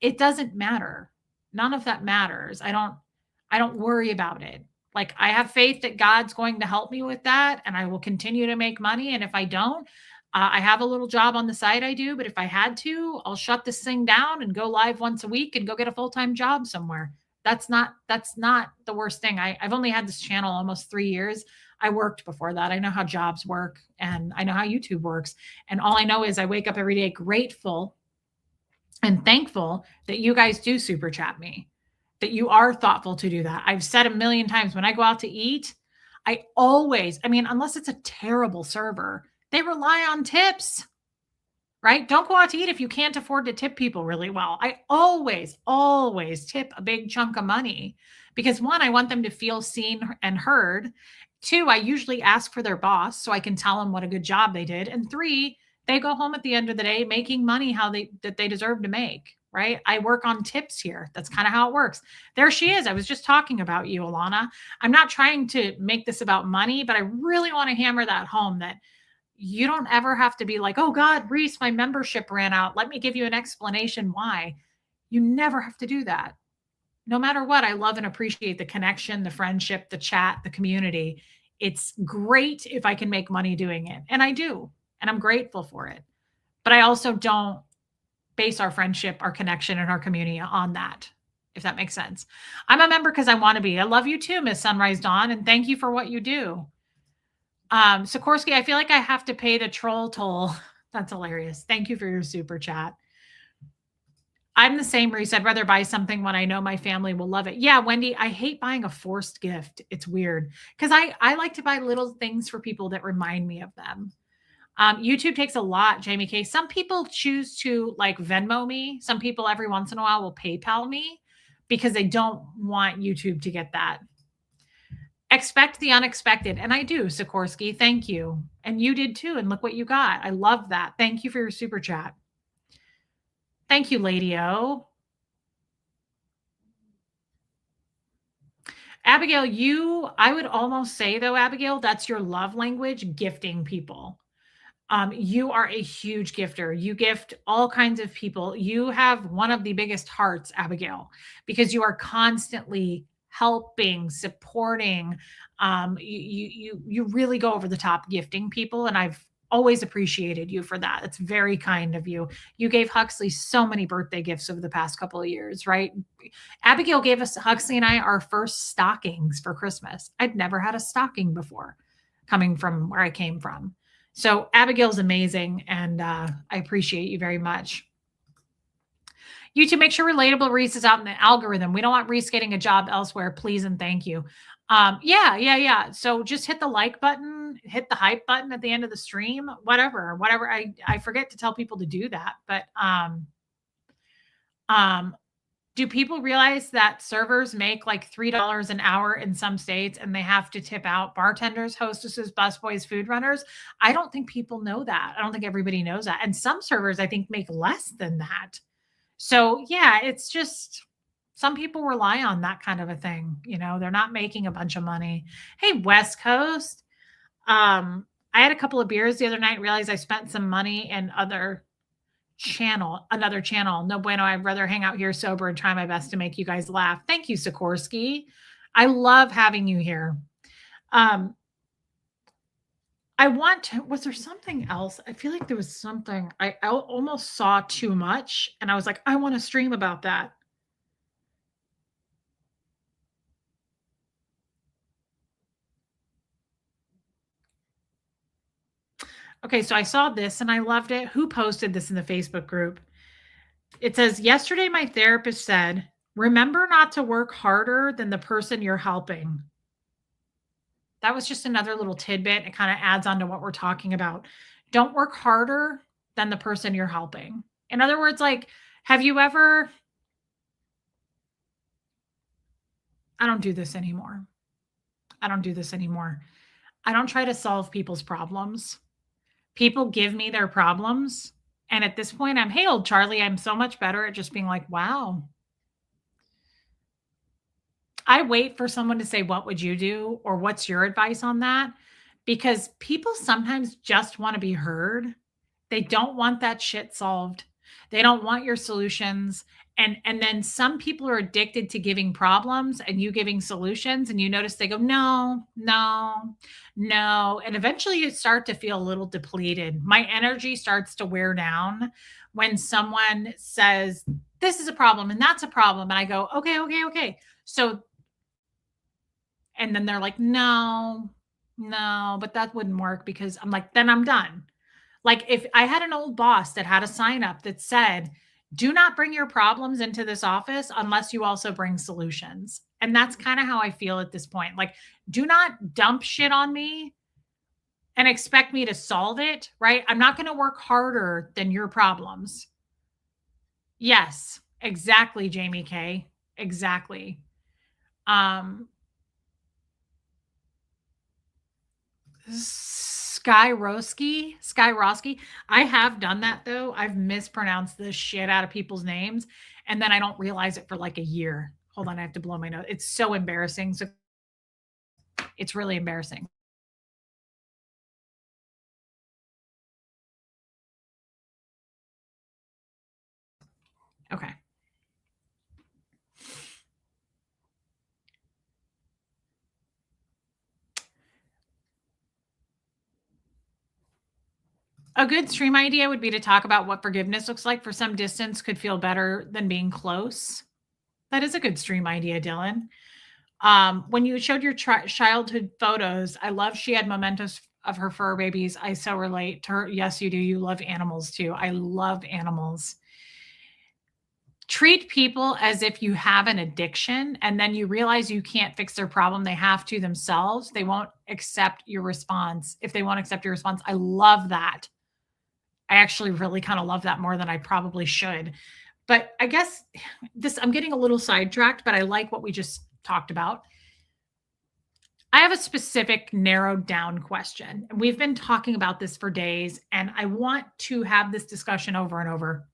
it doesn't matter. None of that matters. I don't worry about it. Like, I have faith that God's going to help me with that and I will continue to make money. And if I don't, I have a little job on the side I do, but if I had to, I'll shut this thing down and go live once a week and go get a full-time job somewhere. That's not the worst thing. I've only had this channel almost 3 years. I worked before that. I know how jobs work and I know how YouTube works. And all I know is I wake up every day grateful and thankful that you guys do super chat me, that you are thoughtful to do that. I've said a million times when I go out to eat, I always, I mean, unless it's a terrible server, they rely on tips, right? Don't go out to eat if you can't afford to tip people really well. I always, always tip a big chunk of money because one, I want them to feel seen and heard. Two, I usually ask for their boss so I can tell them what a good job they did. And three, they go home at the end of the day making money that they deserve to make, right? I work on tips here. That's kind of how it works. There she is. I was just talking about you, Alana. I'm not trying to make this about money, but I really want to hammer that home that you don't ever have to be like, oh God, Reese, my membership ran out. Let me give you an explanation why. You never have to do that. No matter what, I love and appreciate the connection, the friendship, the chat, the community. It's great if I can make money doing it. And I do. And I'm grateful for it. But I also don't base our friendship, our connection, and our community on that, if that makes sense. I'm a member because I want to be. I love you too, Miss Sunrise Dawn, and thank you for what you do. Sikorsky, I feel like I have to pay the troll toll. That's hilarious. Thank you for your super chat. I'm the same, Reese. I'd rather buy something when I know my family will love it. Yeah, Wendy, I hate buying a forced gift. It's weird because I like to buy little things for people that remind me of them. YouTube takes a lot, Jamie K. Some people choose to like Venmo me. Some people every once in a while will PayPal me because they don't want YouTube to get that. Expect the unexpected. And I do, Sikorsky. Thank you. And you did too. And look what you got. I love that. Thank you for your super chat. Thank you, Lady O. Abigail, I would almost say though, Abigail, that's your love language, gifting people. You are a huge gifter. You gift all kinds of people. You have one of the biggest hearts, Abigail, because you are constantly helping, supporting. You really go over the top gifting people, and I've always appreciated you for that. It's very kind of you. You gave Huxley so many birthday gifts over the past couple of years, right? Abigail gave us, Huxley and I, our first stockings for Christmas. I'd never had a stocking before, coming from where I came from. So Abigail's amazing, and I appreciate you very much. YouTube, make sure Relatable Reese is out in the algorithm. We don't want Reese getting a job elsewhere, please and thank you. Yeah. So just hit the like button, hit the hype button at the end of the stream, whatever. I forget to tell people to do that, but do people realize that servers make like $3 an hour in some states and they have to tip out bartenders, hostesses, busboys, food runners? I don't think people know that. I don't think everybody knows that. And some servers, I think, make less than that. So yeah, it's just some people rely on that kind of a thing. You know, they're not making a bunch of money. Hey, West Coast. I had a couple of beers the other night and realized I spent some money in another channel. No bueno. I'd rather hang out here sober and try my best to make you guys laugh. Thank you, Sikorsky. I love having you here. Was there something else? I feel like there was something I almost saw too much and I was like, I want to stream about that. Okay, so I saw this and I loved it. Who posted this in the Facebook group? It says, yesterday my therapist said, remember not to work harder than the person you're helping. That was just another little tidbit. It kind of adds on to what we're talking about. Don't work harder than the person you're helping. In other words, like, have you ever, I don't do this anymore. I don't try to solve people's problems. People give me their problems. And at this point, hey, old Charlie, I'm so much better at just being like, wow. I wait for someone to say, what would you do? Or what's your advice on that? Because people sometimes just want to be heard. They don't want that shit solved. They don't want your solutions. And then some people are addicted to giving problems and you giving solutions. And you notice they go, no. And eventually you start to feel a little depleted. My energy starts to wear down when someone says, this is a problem and that's a problem. And I go, okay. So, and then they're like, no, but that wouldn't work, because I'm like, then I'm done. Like, if I had an old boss that had a sign up that said, do not bring your problems into this office unless you also bring solutions. And that's kind of how I feel at this point. Like, do not dump shit on me and expect me to solve it, right? I'm not going to work harder than your problems. Yes, exactly, Jamie K. Exactly. Sky Roski. I have done that though. I've mispronounced the shit out of people's names and then I don't realize it for like a year. Hold on, I have to blow my nose. It's so embarrassing. So it's really embarrassing. Okay. A good stream idea would be to talk about what forgiveness looks like. For some, distance could feel better than being close. That is a good stream idea, Dylan. When you showed your childhood photos, I love she had mementos of her fur babies. I so relate to her. Yes, you do. You love animals too. I love animals. Treat people as if you have an addiction and then you realize you can't fix their problem. They have to themselves. They won't accept your response. If they won't accept your response, I love that. I actually really kind of love that more than I probably should. But I guess I'm getting a little sidetracked, but I like what we just talked about. I have a specific narrowed down question. And we've been talking about this for days, and I want to have this discussion over and over.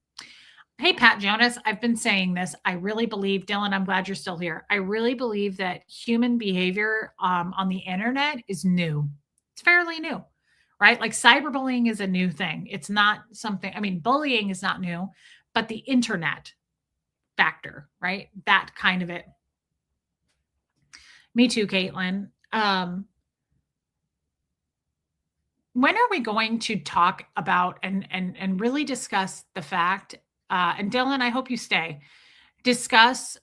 Hey, Pat Jonas, I've been saying this. I really believe, Dylan, I'm glad you're still here. I really believe that human behavior on the internet is new. It's fairly new, right? Like cyberbullying is a new thing. It's not something, I mean, bullying is not new, but the internet factor, right? That kind of it. Me too, Caitlin. When are we going to talk about and really discuss the fact, and Dylan, I hope you stay, discuss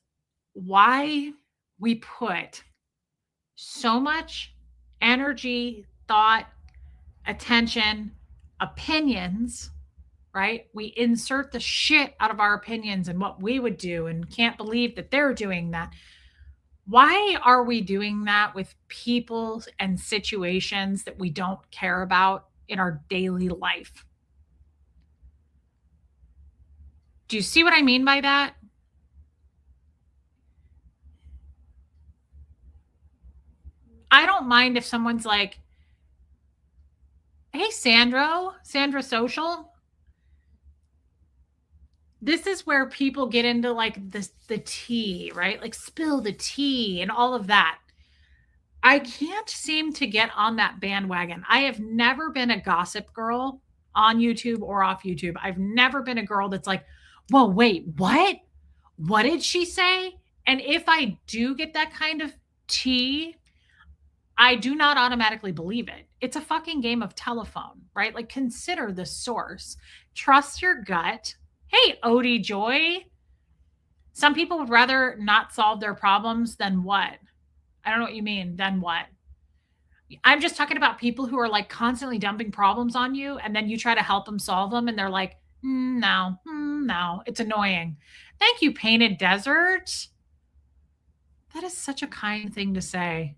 why we put so much energy, thought, attention, opinions, right? We insert the shit out of our opinions and what we would do and can't believe that they're doing that. Why are we doing that with people and situations that we don't care about in our daily life? Do you see what I mean by that? I don't mind if someone's like, hey, Sandra Social. This is where people get into like the tea, right? Like spill the tea and all of that. I can't seem to get on that bandwagon. I have never been a gossip girl on YouTube or off YouTube. I've never been a girl that's like, whoa, wait, what? What did she say? And if I do get that kind of tea, I do not automatically believe it. It's a fucking game of telephone, right? Like consider the source. Trust your gut. Hey, Odie Joy. Some people would rather not solve their problems than what? I don't know what you mean. Then what? I'm just talking about people who are like constantly dumping problems on you and then you try to help them solve them and they're like, no, no. It's annoying. Thank you, Painted Desert. That is such a kind thing to say.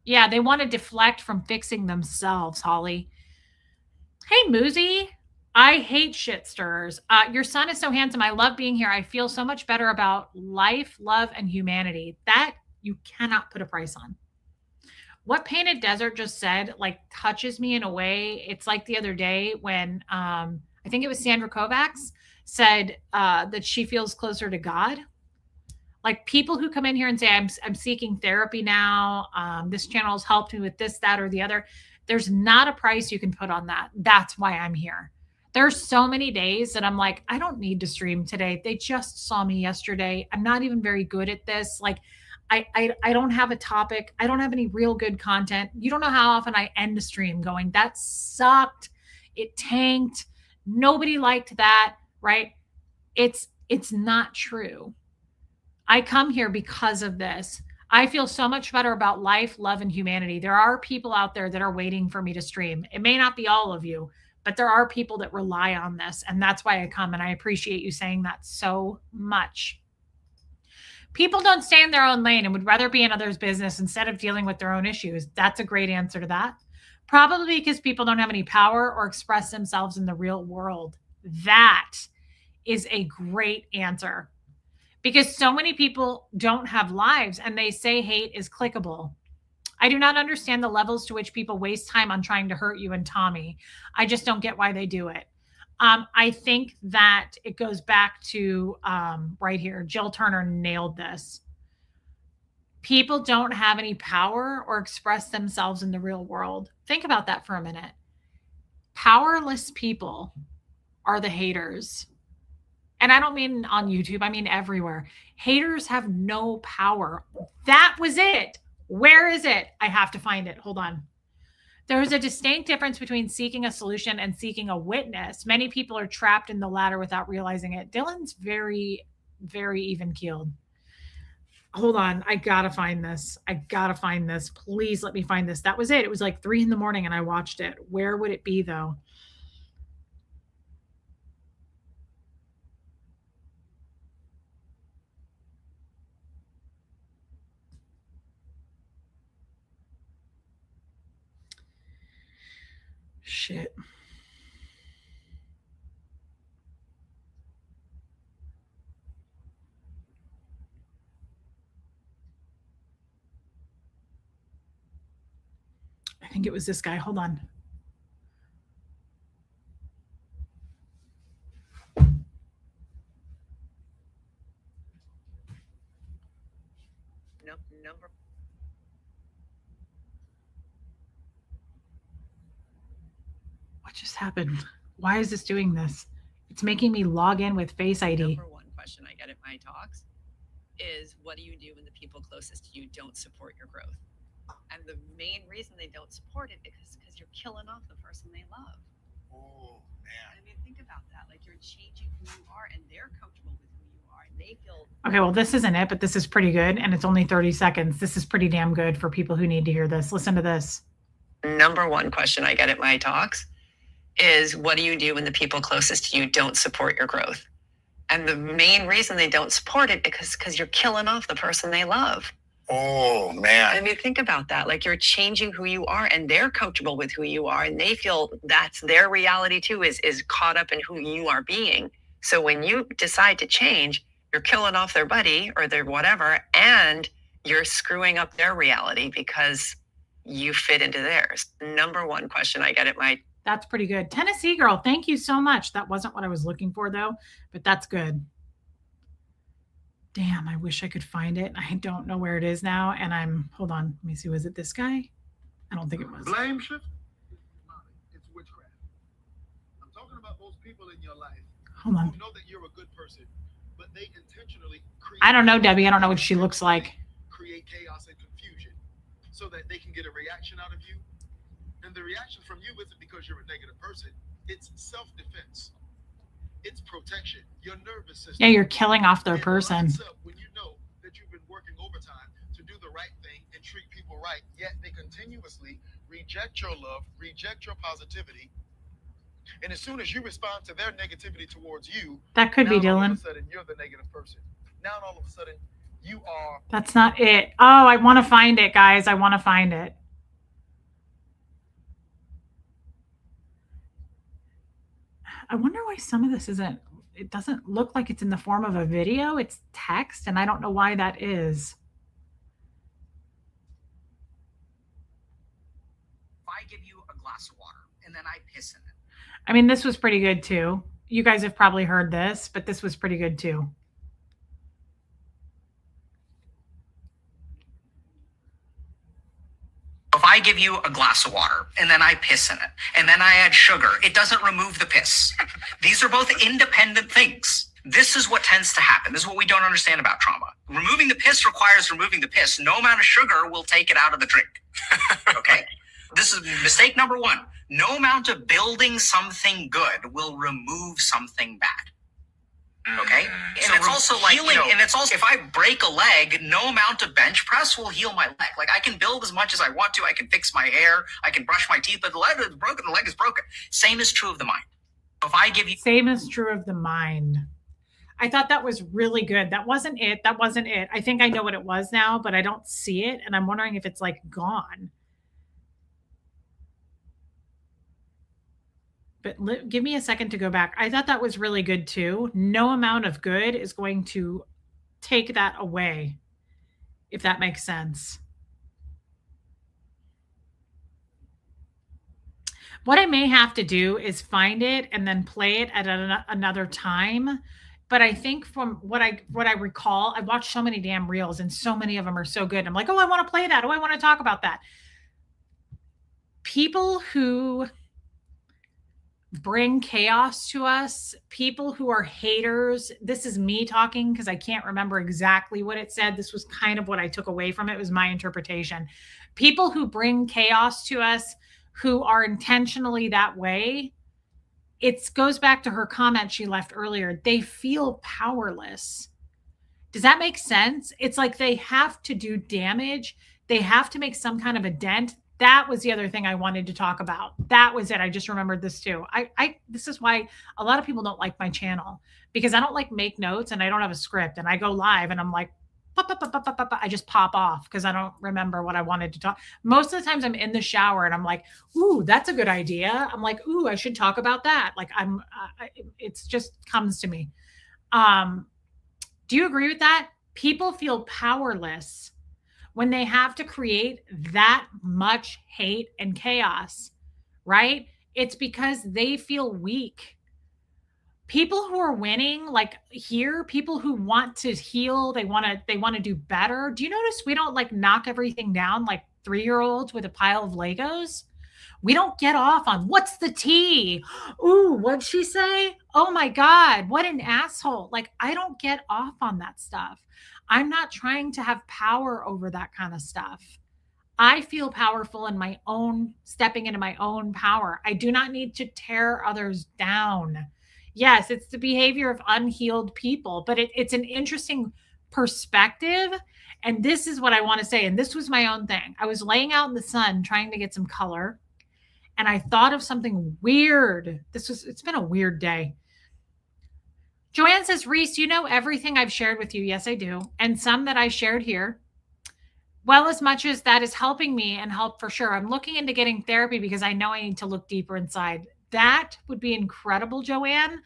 Yeah, they want to deflect from fixing themselves, Holly. Hey, Moozy. I hate shit stirrers. Your son is so handsome. I love being here. I feel so much better about life, love, and humanity. That you cannot put a price on. What Painted Desert just said, like, touches me in a way. It's like the other day when I think it was Sandra Kovacs said that she feels closer to God. Like people who come in here and say, I'm seeking therapy now. This channel has helped me with this, that, or the other. There's not a price you can put on that. That's why I'm here. There's so many days that I'm like, I don't need to stream today. They just saw me yesterday. I'm not even very good at this. Like, I don't have a topic. I don't have any real good content. You don't know how often I end a stream going, that sucked. It tanked. Nobody liked that, right? It's not true. I come here because of this. I feel so much better about life, love, and humanity. There are people out there that are waiting for me to stream. It may not be all of you, but there are people that rely on this. And that's why I come. And I appreciate you saying that so much. People don't stay in their own lane and would rather be in others' business instead of dealing with their own issues. That's a great answer to that. Probably because people don't have any power or express themselves in the real world. That is a great answer. Because so many people don't have lives and they say hate is clickable. I do not understand the levels to which people waste time on trying to hurt you and Tommy. I just don't get why they do it. I think that it goes back to right here. Jill Turner nailed this. People don't have any power or express themselves in the real world. Think about that for a minute. Powerless people are the haters. And I don't mean on YouTube, I mean everywhere. Haters have no power. That was it. Where is it? I have to find it. Hold on. There is a distinct difference between seeking a solution and seeking a witness. Many people are trapped in the latter without realizing it. Dylan's very, very even keeled. Hold on. I got to find this. Please let me find this. That was it. It was like 3 a.m. and I watched it. Where would it be though? Shit. I think it was this guy. Hold on. Number. What just happened? Why is this doing this? It's making me log in with Face ID. Number one question I get at my talks is, what do you do when the people closest to you don't support your growth? And the main reason they don't support it is because you're killing off the person they love. Oh, man. I mean, think about that. Like, you're changing who you are, and they're comfortable with who you are, and they feel. Okay, well, this isn't it, but this is pretty good. And it's only 30 seconds. This is pretty damn good for people who need to hear this. Listen to this. Number one question I get at my talks is, what do you do when the people closest to you don't support your growth? And the main reason they don't support it is because you're killing off the person they love. Oh, man. I mean, think about that. Like, you're changing who you are, and they're comfortable with who you are, and they feel that's their reality too, is caught up in who you are being. So when you decide to change, you're killing off their buddy or their whatever, and you're screwing up their reality because you fit into theirs. Number one question I get at my. That's pretty good. Tennessee girl, thank you so much. That wasn't what I was looking for though, but that's good. Damn, I wish I could find it. I don't know where it is now. And hold on, let me see. Was it this guy? I don't think it was. Blame shift? It's witchcraft. I'm talking about those people in your life Hold on. who know that you're a good person, but they intentionally create. I don't know, Debbie. I don't know what she looks like. Create chaos and confusion so that they can get a reaction out of you. And the reaction from you isn't because you're a negative person. It's self-defense. It's protection. Your nervous system. Yeah, you're killing off their It person. lights up when you know that you've been working overtime to do the right thing and treat people right, yet they continuously reject your love, reject your positivity. And as soon as you respond to their negativity towards you, That could be now all of Dylan. a sudden you're the negative person. Now all of a sudden you are. That's not it. Oh, I want to find it, guys. I want to find it. I wonder why some of this isn't, it doesn't look like it's in the form of a video. It's text, and I don't know why that is. If I give you a glass of water and then I piss in it. I mean, this was pretty good too. You guys have probably heard this, but this was pretty good too. If I give you a glass of water and then I piss in it and then I add sugar, it doesn't remove the piss. These are both independent things. This is what tends to happen. This is what we don't understand about trauma. Removing the piss requires removing the piss. No amount of sugar will take it out of the drink. Okay? This is mistake number one. No amount of building something good will remove something bad. Okay? And So it's also like, healing, and it's also, if I break a leg, no amount of bench press will heal my leg. Like, I can build as much as I want to. I can fix my hair. I can brush my teeth, but the leg is broken. The leg is broken. Same is true of the mind. If I give you. Same is true of the mind. I thought that was really good. That wasn't it. That wasn't it. I think I know what it was now, but I don't see it. And I'm wondering if it's like gone. But give me a second to go back. I thought that was really good too. No amount of good is going to take that away, if that makes sense. What I may have to do is find it and then play it at another time. But I think from what I recall, I watched so many damn reels and so many of them are so good. I'm like, oh, I want to play that. Oh, I want to talk about that. People who bring chaos to us, people who are haters. This is me talking because I can't remember exactly what it said. This was kind of what I took away from it. It was my interpretation. People who bring chaos to us, who are intentionally that way, it goes back to her comment she left earlier. They feel powerless. Does that make sense? It's like they have to do damage. They have to make some kind of a dent. That was the other thing I wanted to talk about. That was it. I just remembered this too. This is why a lot of people don't like my channel, because I don't like make notes and I don't have a script and I go live and I'm like, I just pop off because I don't remember what I wanted to talk. Most of the times I'm in the shower and I'm like, ooh, that's a good idea. I'm like, ooh, I should talk about that. Like it's just comes to me. Do you agree with that? People feel powerless when they have to create that much hate and chaos, right? It's because they feel weak. People who are winning, like here, people who want to heal, they want to do better. Do you notice we don't like knock everything down like 3-year-olds with a pile of Legos? We don't get off on what's the tea? Ooh, what'd she say? Oh my God, what an asshole. Like, I don't get off on that stuff. I'm not trying to have power over that kind of stuff. I feel powerful in my own, stepping into my own power. I do not need to tear others down. Yes, it's the behavior of unhealed people, but it's an interesting perspective. And this is what I want to say. And this was my own thing. I was laying out in the sun trying to get some color, and I thought of something weird. It's been a weird day. Joanne says, Reese, you know everything I've shared with you. Yes, I do. And some that I shared here. Well, as much as that is helping me and help for sure. I'm looking into getting therapy because I know I need to look deeper inside. That would be incredible, Joanne.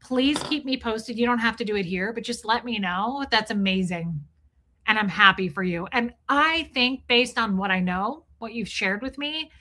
Please keep me posted. You don't have to do it here, but just let me know. That's amazing. And I'm happy for you. And I think based on what I know, what you've shared with me,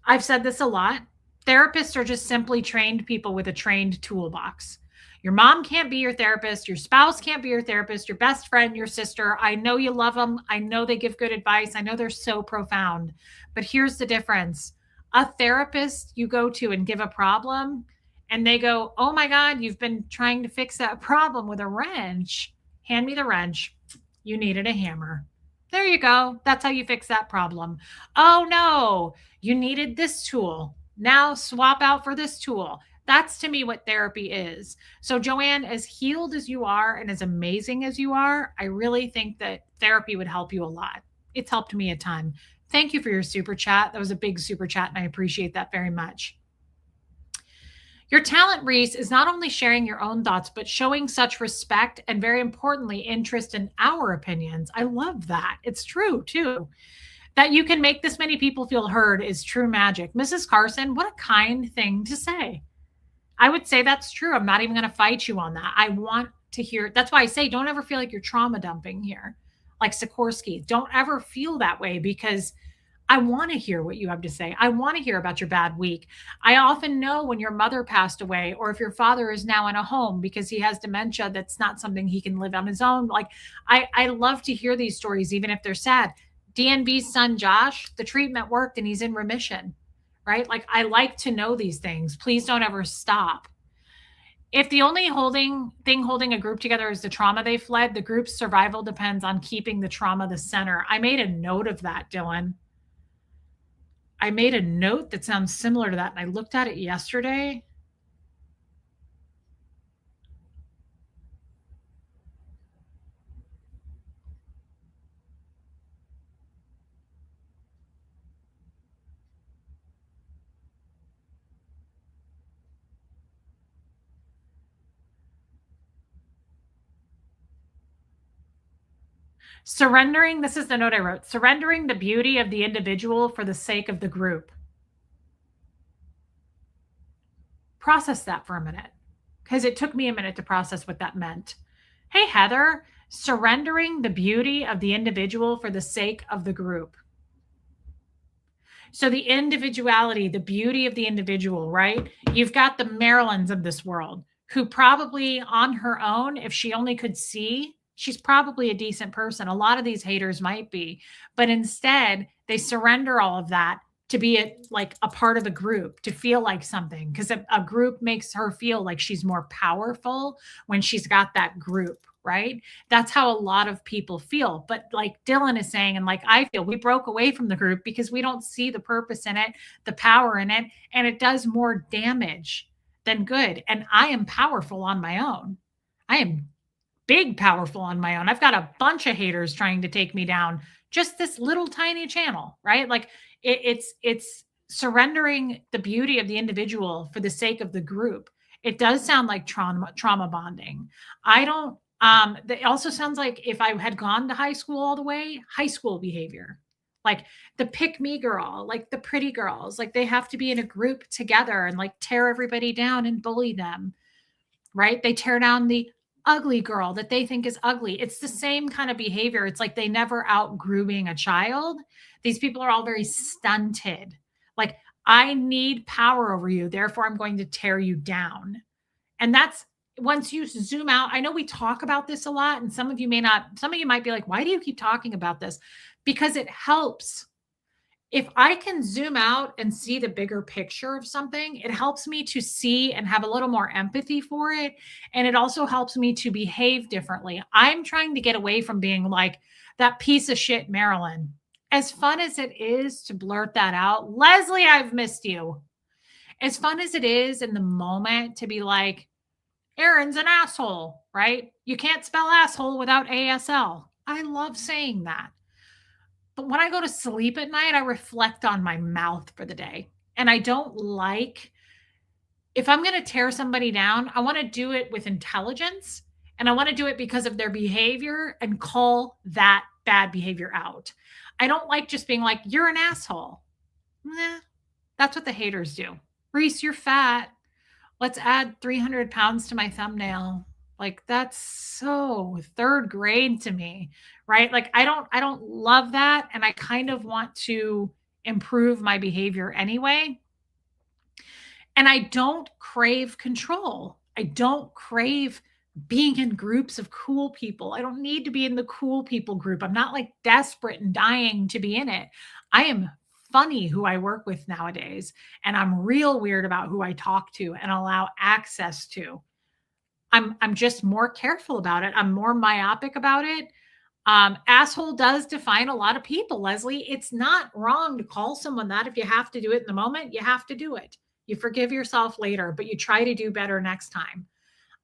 I've said this a lot. Therapists are just simply trained people with a trained toolbox. Your mom can't be your therapist. Your spouse can't be your therapist. Your best friend, your sister. I know you love them. I know they give good advice. I know they're so profound. But here's the difference. A therapist you go to and give a problem, and they go, oh my God, you've been trying to fix that problem with a wrench. Hand me the wrench. You needed a hammer. There you go. That's how you fix that problem. Oh no, you needed this tool. Now swap out for this tool. That's to me what therapy is. So, Joanne, as healed as you are and as amazing as you are, I really think that therapy would help you a lot. It's helped me a ton. Thank you for your super chat. That was a big super chat, and I appreciate that very much. Your talent, Reese, is not only sharing your own thoughts, but showing such respect and, very importantly, interest in our opinions. I love that. It's true, too. That you can make this many people feel heard is true magic. Mrs. Carson, what a kind thing to say. I would say that's true. I'm not even going to fight you on that. I want to hear. That's why I say don't ever feel like you're trauma dumping here. Like Sikorsky, don't ever feel that way because I want to hear what you have to say. I want to hear about your bad week. I often know when your mother passed away or if your father is now in a home because he has dementia, that's not something he can live on his own. Like I love to hear these stories, even if they're sad. DNV's son, Josh, the treatment worked and he's in remission, right? Like I like to know these things. Please don't ever stop. If the only thing holding a group together is the trauma they fled, the group's survival depends on keeping the trauma the center. I made a note of that, Dylan. I made a note that sounds similar to that, and I looked at it yesterday. Surrendering, this is the note I wrote, surrendering the beauty of the individual for the sake of the group. Process that for a minute, because it took me a minute to process what that meant. Hey, Heather, surrendering the beauty of the individual for the sake of the group. So the individuality, the beauty of the individual, right? You've got the Marilyns of this world who probably on her own, if she only could see, she's probably a decent person. A lot of these haters might be, but instead they surrender all of that to be a part of a group, to feel like something, because a group makes her feel like she's more powerful when she's got that group, right? That's how a lot of people feel. But like Dylan is saying, and like I feel, we broke away from the group because we don't see the purpose in it, the power in it, and it does more damage than good. And I am powerful on my own. I am big powerful on my own. I've got a bunch of haters trying to take me down just this little tiny channel, right? Like it's surrendering the beauty of the individual for the sake of the group. It does sound like trauma bonding. I don't That also sounds like if I had gone to high school all the way, high school behavior, like the pick me girl, like the pretty girls, like they have to be in a group together and like tear everybody down and bully them, right? They tear down the ugly girl that they think is ugly. It's the same kind of behavior. It's like they never outgrew being a child. These people are all very stunted. Like, I need power over you, therefore I'm going to tear you down. And that's once you zoom out. I know we talk about this a lot, and some of you may not, some of you might be like, why do you keep talking about this? Because it helps. If I can zoom out and see the bigger picture of something, it helps me to see and have a little more empathy for it. And it also helps me to behave differently. I'm trying to get away from being like that piece of shit, Marilyn. As fun as it is to blurt that out, Leslie, I've missed you. As fun as it is in the moment to be like, Aaron's an asshole, right? You can't spell asshole without ASL. I love saying that. But when I go to sleep at night, I reflect on my mouth for the day. And I don't like, if I'm going to tear somebody down, I want to do it with intelligence, and I want to do it because of their behavior and call that bad behavior out. I don't like just being like, you're an asshole. Nah, that's what the haters do. Reese, you're fat. Let's add 300 pounds to my thumbnail. Like, that's so third grade to me, right? Like, I don't love that. And I kind of want to improve my behavior anyway. And I don't crave control. I don't crave being in groups of cool people. I don't need to be in the cool people group. I'm not like desperate and dying to be in it. I am funny who I work with nowadays. And I'm real weird about who I talk to and allow access to. I'm just more careful about it. I'm more myopic about it. Asshole does define a lot of people, Leslie. It's not wrong to call someone that. If you have to do it in the moment, you have to do it. You forgive yourself later, but you try to do better next time.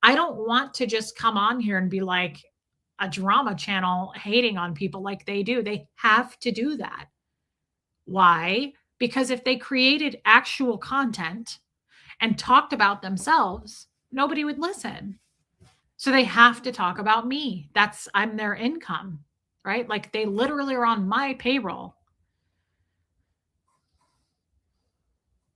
I don't want to just come on here and be like a drama channel hating on people like they do. They have to do that. Why? Because if they created actual content and talked about themselves, nobody would listen. So they have to talk about me. I'm their income, right? Like, they literally are on my payroll.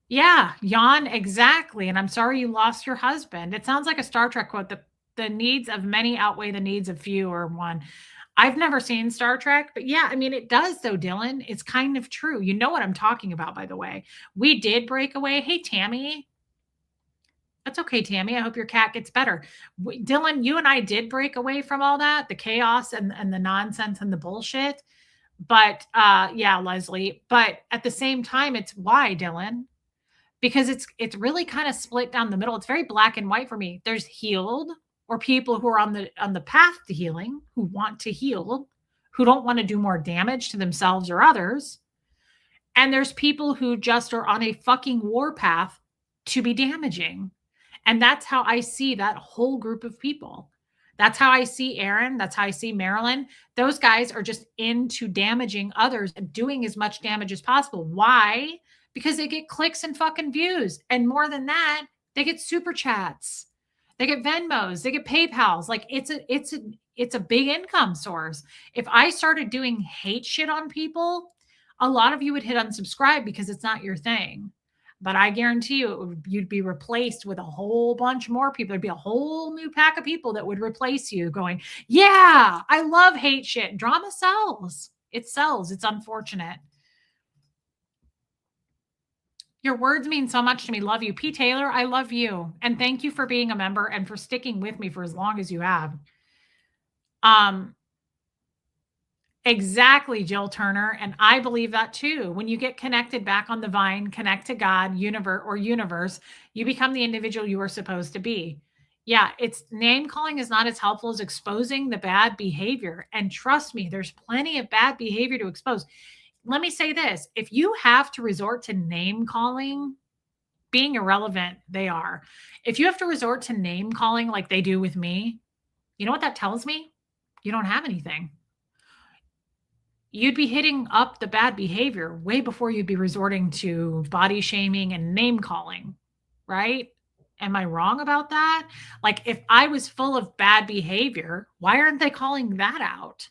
Yeah, yawn, exactly. And I'm sorry you lost your husband. It sounds like a Star Trek quote. The needs of many outweigh the needs of few, or one. I've never seen Star Trek, but yeah, I mean, it does though, Dylan. It's kind of true. You know what I'm talking about, by the way. We did break away. Hey, Tammy. That's okay, Tammy. I hope your cat gets better. Dylan, you and I did break away from all that, the chaos and the nonsense and the bullshit. But yeah, Leslie. But at the same time, it's why, Dylan? Because it's really kind of split down the middle. It's very black and white for me. There's healed, or people who are on the path to healing, who want to heal, who don't want to do more damage to themselves or others. And there's people who just are on a fucking war path to be damaging. And that's how I see that whole group of people. That's how I see Aaron. That's how I see Marilyn. Those guys are just into damaging others and doing as much damage as possible. Why? Because they get clicks and fucking views. And more than that, they get super chats. They get Venmos, they get PayPals. Like, it's a big income source. If I started doing hate shit on people, a lot of you would hit unsubscribe because it's not your thing. But I guarantee you, you'd be replaced with a whole bunch more people. There'd be a whole new pack of people that would replace you going, yeah, I love hate shit. Drama sells. It sells. It's unfortunate. Your words mean so much to me. Love you. P. Taylor, I love you. And thank you for being a member and for sticking with me for as long as you have. Exactly, Jill Turner. And I believe that too. When you get connected back on the vine, connect to God, universe, you become the individual you are supposed to be. Yeah, it's name calling is not as helpful as exposing the bad behavior. And trust me, there's plenty of bad behavior to expose. Let me say this. If you have to resort to name calling, being irrelevant, they are. If you have to resort to name calling like they do with me, you know what that tells me? You don't have anything. You'd be hitting up the bad behavior way before you'd be resorting to body shaming and name calling, right? Am I wrong about that? Like, if I was full of bad behavior, why aren't they calling that out?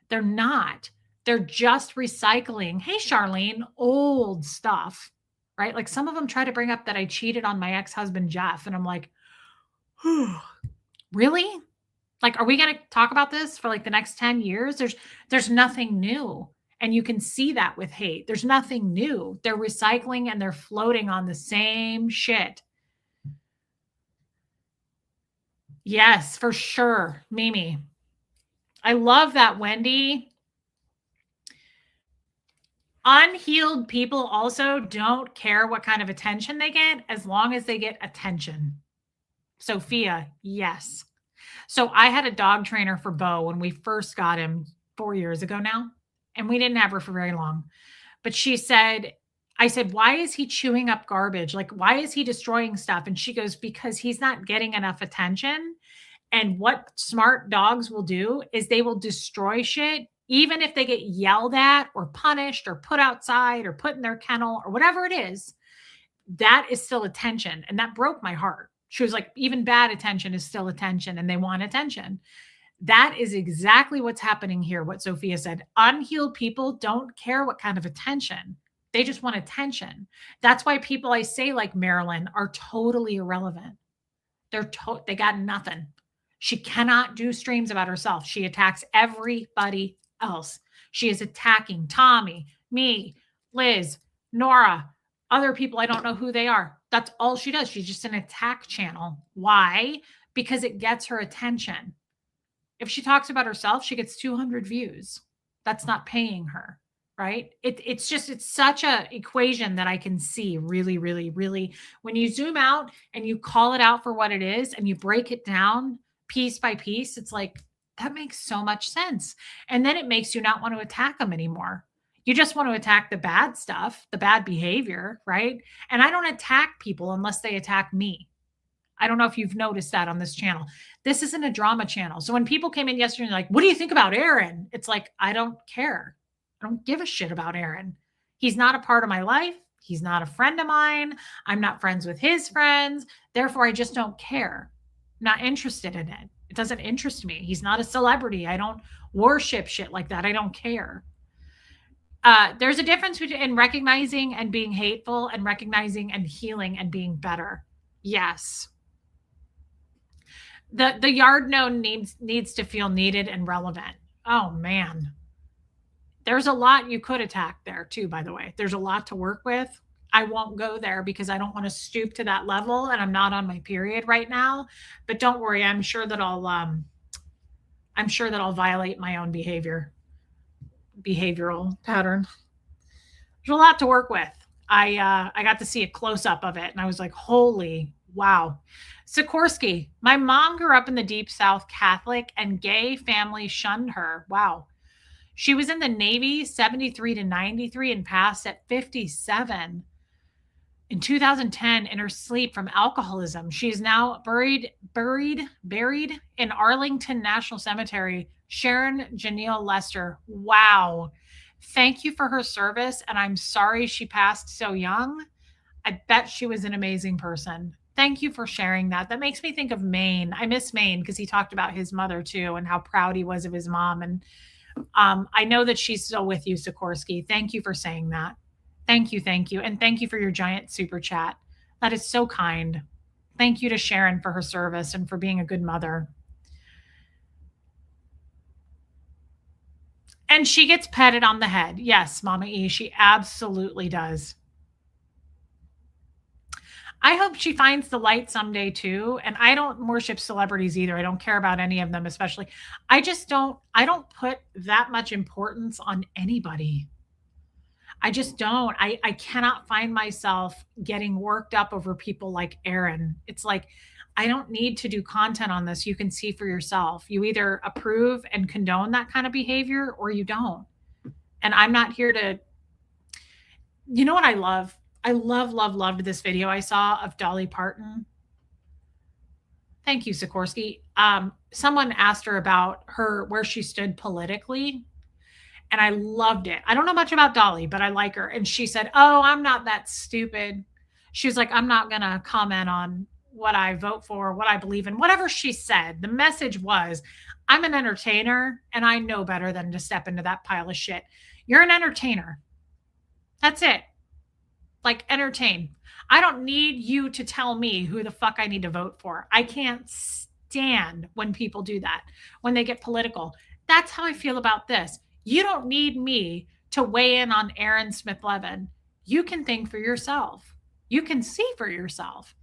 They're not. They're just recycling, hey, Charlene, old stuff, right? Like, some of them try to bring up that I cheated on my ex-husband, Jeff. And I'm like, really? Like, are we going to talk about this for like the next 10 years? There's nothing new. And you can see that with hate. There's nothing new. They're recycling and they're floating on the same shit. Yes, for sure. Mimi. I love that, Wendy. Unhealed people also don't care what kind of attention they get as long as they get attention. Sophia, yes. So I had a dog trainer for Bo when we first got him 4 years ago now, and we didn't have her for very long. But she said, I said, why is he chewing up garbage? Like, why is he destroying stuff? And she goes, because he's not getting enough attention. And what smart dogs will do is they will destroy shit, even if they get yelled at or punished or put outside or put in their kennel or whatever it is. That is still attention. And that broke my heart. She was like, even bad attention is still attention and they want attention. That is exactly what's happening here. What Sophia said, unhealed people don't care what kind of attention. They just want attention. That's why people I say like Marilyn are totally irrelevant. They got nothing. She cannot do streams about herself. She attacks everybody else. She is attacking Tommy, me, Liz, Nora, other people. I don't know who they are. That's all she does. She's just an attack channel. Why? Because it gets her attention. If she talks about herself, she gets 200 views. That's not paying her, right? It's such a equation that I can see really, really, really. When you zoom out and you call it out for what it is and you break it down piece by piece, it's like, that makes so much sense. And then it makes you not want to attack them anymore. You just want to attack the bad stuff, the bad behavior, right? And I don't attack people unless they attack me. I don't know if you've noticed that on this channel. This isn't a drama channel. So when people came in yesterday and like, what do you think about Aaron? It's like, I don't care. I don't give a shit about Aaron. He's not a part of my life. He's not a friend of mine. I'm not friends with his friends. Therefore, I just don't care. I'm not interested in it. It doesn't interest me. He's not a celebrity. I don't worship shit like that. I don't care. There's a difference between recognizing and being hateful and recognizing and healing and being better. Yes. The yard gnome needs to feel needed and relevant. Oh man. There's a lot you could attack there too, by the way. There's a lot to work with. I won't go there because I don't want to stoop to that level and I'm not on my period right now. But don't worry, I'm sure that I'll violate my own behavioral pattern. There's a lot to work with. I got to see a close up of it and I was like, holy wow. Sikorsky, my mom grew up in the Deep South Catholic and gay family shunned her. Wow. She was in the Navy 73 to 93 and passed at 57 in 2010 in her sleep from alcoholism. She is now buried in Arlington National Cemetery. Sharon Janelle Lester. Wow. Thank you for her service. And I'm sorry she passed so young. I bet she was an amazing person. Thank you for sharing that. That makes me think of Maine. I miss Maine because he talked about his mother too and how proud he was of his mom. And I know that she's still with you, Sikorsky. Thank you for saying that. Thank you. And thank you for your giant super chat. That is so kind. Thank you to Sharon for her service and for being a good mother. And she gets petted on the head. Yes, Mama E, she absolutely does. I hope she finds the light someday too. And I don't worship celebrities either. I don't care about any of them, especially. I don't put that much importance on anybody. I just don't. I cannot find myself getting worked up over people like Aaron. It's like, I don't need to do content on this. You can see for yourself. You either approve and condone that kind of behavior or you don't. And I'm not here to, you know what I love? I loved this video I saw of Dolly Parton. Thank you, Sikorsky. Someone asked her about where she stood politically. And I loved it. I don't know much about Dolly, but I like her. And she said, oh, I'm not that stupid. She was like, I'm not going to comment on what I vote for, what I believe in, whatever she said. The message was, I'm an entertainer and I know better than to step into that pile of shit. You're an entertainer. That's it. Like, entertain. I don't need you to tell me who the fuck I need to vote for. I can't stand when people do that, when they get political. That's how I feel about this. You don't need me to weigh in on Aaron Smith-Levin. You can think for yourself. You can see for yourself.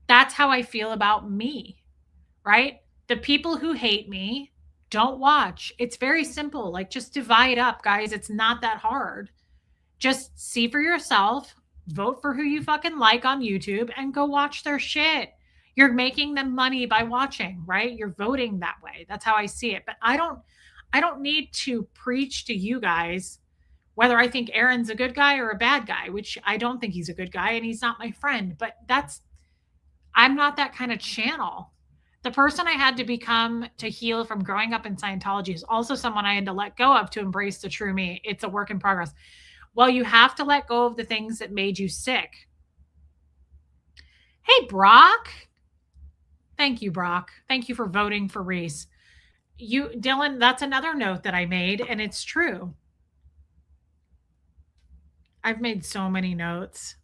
That's how I feel about me, right? The people who hate me don't watch. It's very simple. Like, just divide up, guys. It's not that hard. Just see for yourself, vote for who you fucking like on YouTube, and go watch their shit. You're making them money by watching, right? You're voting that way. That's how I see it. But I don't need to preach to you guys whether I think Aaron's a good guy or a bad guy, which I don't think he's a good guy and he's not my friend. But I'm not that kind of channel. The person I had to become to heal from growing up in Scientology is also someone I had to let go of to embrace the true me. It's a work in progress. Well, you have to let go of the things that made you sick. Hey, Brock. Thank you, Brock. Thank you for voting for Reese. Dylan, that's another note that I made, and it's true. I've made so many notes.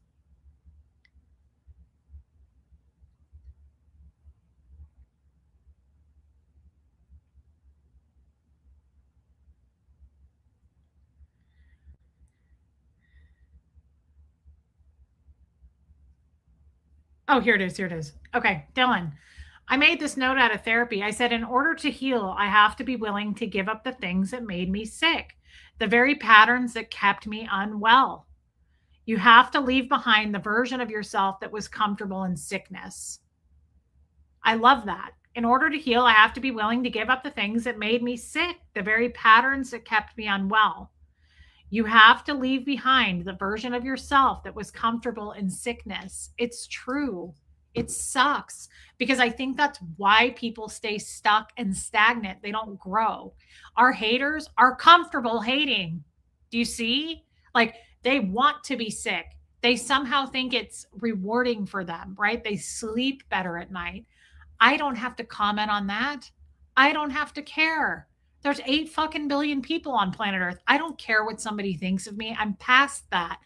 Oh, here it is. Here it is. Okay, Dylan. I made this note out of therapy. I said, in order to heal, I have to be willing to give up the things that made me sick, the very patterns that kept me unwell. You have to leave behind the version of yourself that was comfortable in sickness. I love that. In order to heal, I have to be willing to give up the things that made me sick, the very patterns that kept me unwell. You have to leave behind the version of yourself that was comfortable in sickness. It's true. It sucks because I think that's why people stay stuck and stagnant. They don't grow. Our haters are comfortable hating. Do you see? Like, they want to be sick. They somehow think it's rewarding for them, right? They sleep better at night. I don't have to comment on that. I don't have to care. There's 8 fucking billion people on planet Earth. I don't care what somebody thinks of me. I'm past that.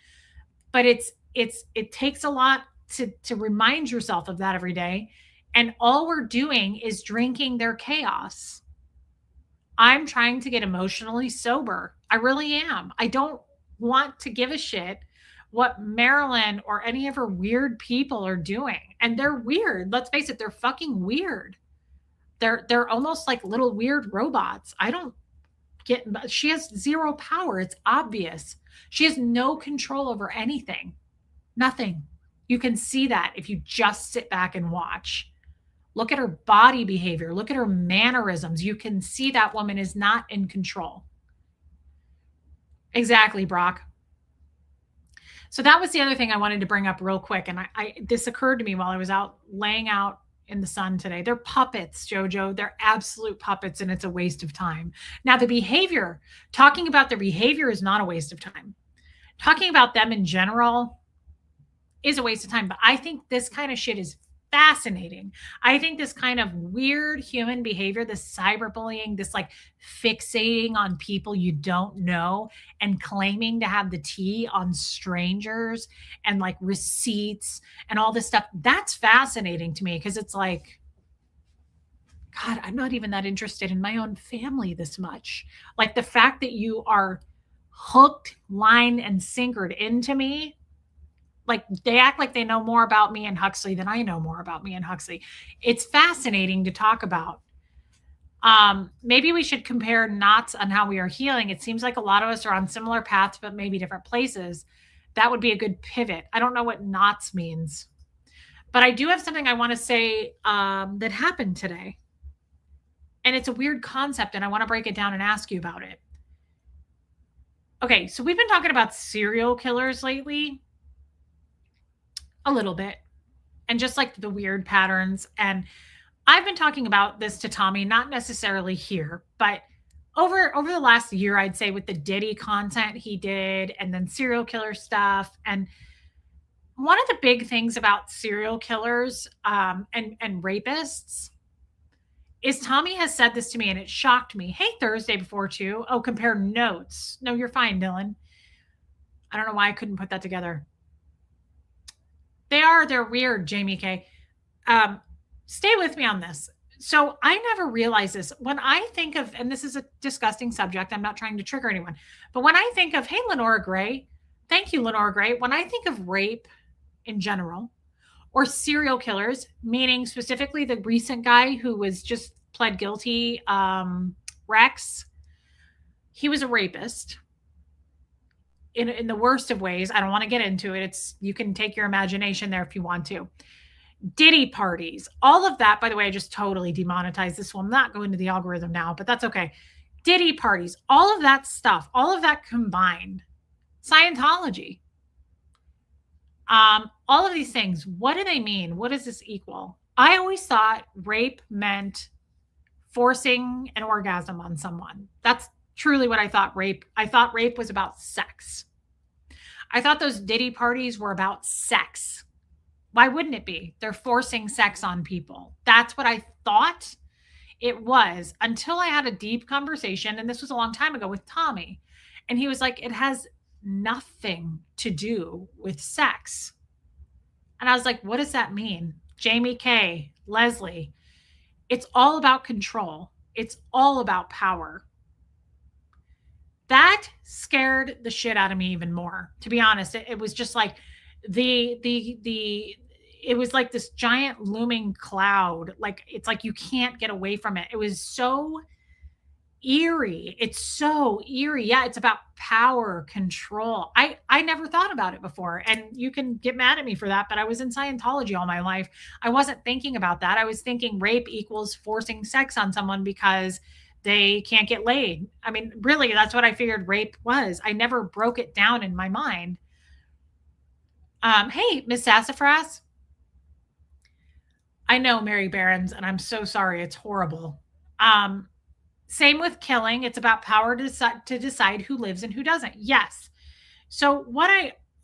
But it takes a lot to remind yourself of that every day. And all we're doing is drinking their chaos. I'm trying to get emotionally sober. I really am. I don't want to give a shit what Marilyn or any of her weird people are doing. And they're weird. Let's face it, they're fucking weird. They're almost like little weird robots. I don't get, she has zero power. It's obvious. She has no control over anything. Nothing. You can see that if you just sit back and watch. Look at her body behavior. Look at her mannerisms. You can see that woman is not in control. Exactly, Brock. So that was the other thing I wanted to bring up real quick. And this occurred to me while I was out laying out in the sun today. They're puppets, Jojo. They're absolute puppets, and it's a waste of time. Now, the behavior, talking about their behavior is not a waste of time. Talking about them in general is a waste of time. But I think this kind of shit is fascinating. I think this kind of weird human behavior, this cyberbullying, this like fixating on people you don't know and claiming to have the tea on strangers and like receipts and all this stuff, that's fascinating to me because it's like, God, I'm not even that interested in my own family this much. Like the fact that you are hooked, line, and sinkered into me. Like they act like they know more about me and Huxley than I know more about me and Huxley. It's fascinating to talk about. Maybe we should compare knots on how we are healing. It seems like a lot of us are on similar paths, but maybe different places. That would be a good pivot. I don't know what knots means, but I do have something I want to say that happened today. And it's a weird concept, and I want to break it down and ask you about it. Okay, so we've been talking about serial killers lately. A little bit, and just like the weird patterns. And I've been talking about this to Tommy, not necessarily here, but over the last year, I'd say, with the Diddy content he did and then serial killer stuff. And one of the big things about serial killers and rapists is Tommy has said this to me and it shocked me. Hey, Thursday before two. Oh, compare notes. No, you're fine, Dylan. I don't know why I couldn't put that together. They're weird, Jamie K. Stay with me on this. So I never realized this. When I think of, and this is a disgusting subject, I'm not trying to trigger anyone, but when I think of, hey, Lenora Gray, thank you, Lenora Gray. When I think of rape in general, or serial killers, meaning specifically the recent guy who was just pled guilty, Rex, he was a rapist in the worst of ways. I don't want to get into it. You can take your imagination there if you want to. Diddy parties, all of that, by the way, I just totally demonetized this one. I'm not going to the algorithm now, but that's okay. Diddy parties, all of that stuff, all of that combined. Scientology. All of these things, what do they mean? What does this equal? I always thought rape meant forcing an orgasm on someone. That's truly what I thought I thought rape was about sex. I thought those Diddy parties were about sex. Why wouldn't it be? They're forcing sex on people. That's what I thought it was until I had a deep conversation. And this was a long time ago with Tommy. And he was like, it has nothing to do with sex. And I was like, what does that mean? Jamie K, Leslie, it's all about control. It's all about power. That scared the shit out of me even more. To be honest, it was just like it was like this giant looming cloud. Like, it's like you can't get away from it. It was so eerie. It's so eerie. Yeah, it's about power, control. I never thought about it before. And you can get mad at me for that, but I was in Scientology all my life. I wasn't thinking about that. I was thinking rape equals forcing sex on someone because they can't get laid. I mean, really, that's what I figured rape was. I never broke it down in my mind. Hey, Miss Sassafras. I know, Mary Barons, and I'm so sorry. It's horrible. Same with killing. It's about power to decide who lives and who doesn't. Yes. So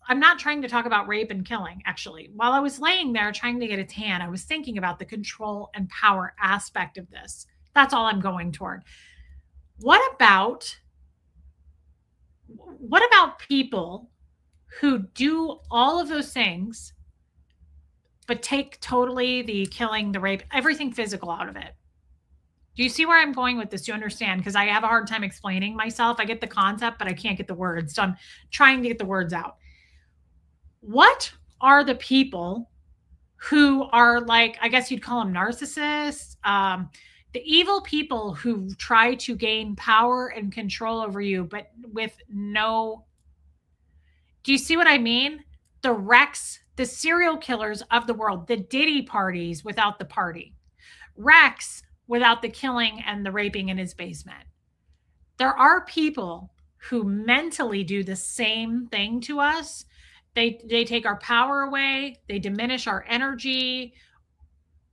I'm not trying to talk about rape and killing, actually. While I was laying there trying to get a tan, I was thinking about the control and power aspect of this. That's all I'm going toward. What about people who do all of those things, but take totally the killing, the rape, everything physical out of it? Do you see where I'm going with this? Do you understand? Because I have a hard time explaining myself. I get the concept, but I can't get the words. So I'm trying to get the words out. What are the people who are like, I guess you'd call them narcissists, the evil people who try to gain power and control over you, but with no... Do you see what I mean? The Rex, the serial killers of the world, the Diddy parties without the party. Rex without the killing and the raping in his basement. There are people who mentally do the same thing to us. They take our power away. They diminish our energy.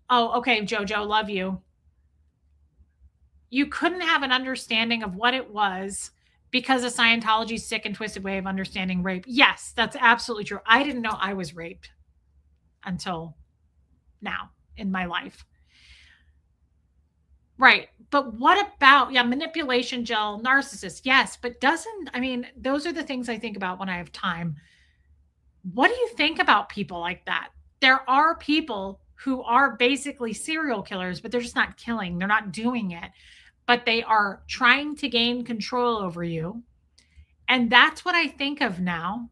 Oh, okay, Jojo, love you. You couldn't have an understanding of what it was because of Scientology's sick and twisted way of understanding rape. Yes, that's absolutely true. I didn't know I was raped until now in my life. Right. But what about, manipulation gel, narcissist? Yes. But those are the things I think about when I have time. What do you think about people like that? There are people who are basically serial killers, but they're just not killing. They're not doing it, but they are trying to gain control over you. And that's what I think of now.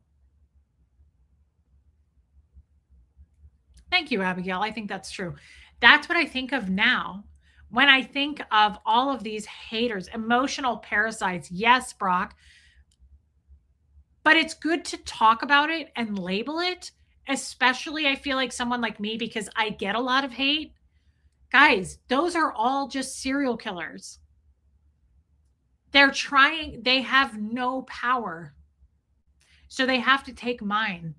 Thank you, Abigail. I think that's true. That's what I think of now. When I think of all of these haters, emotional parasites, yes, Brock, but it's good to talk about it and label it, especially I feel like someone like me, because I get a lot of hate. Guys, those are all just serial killers. They have no power. So they have to take mine.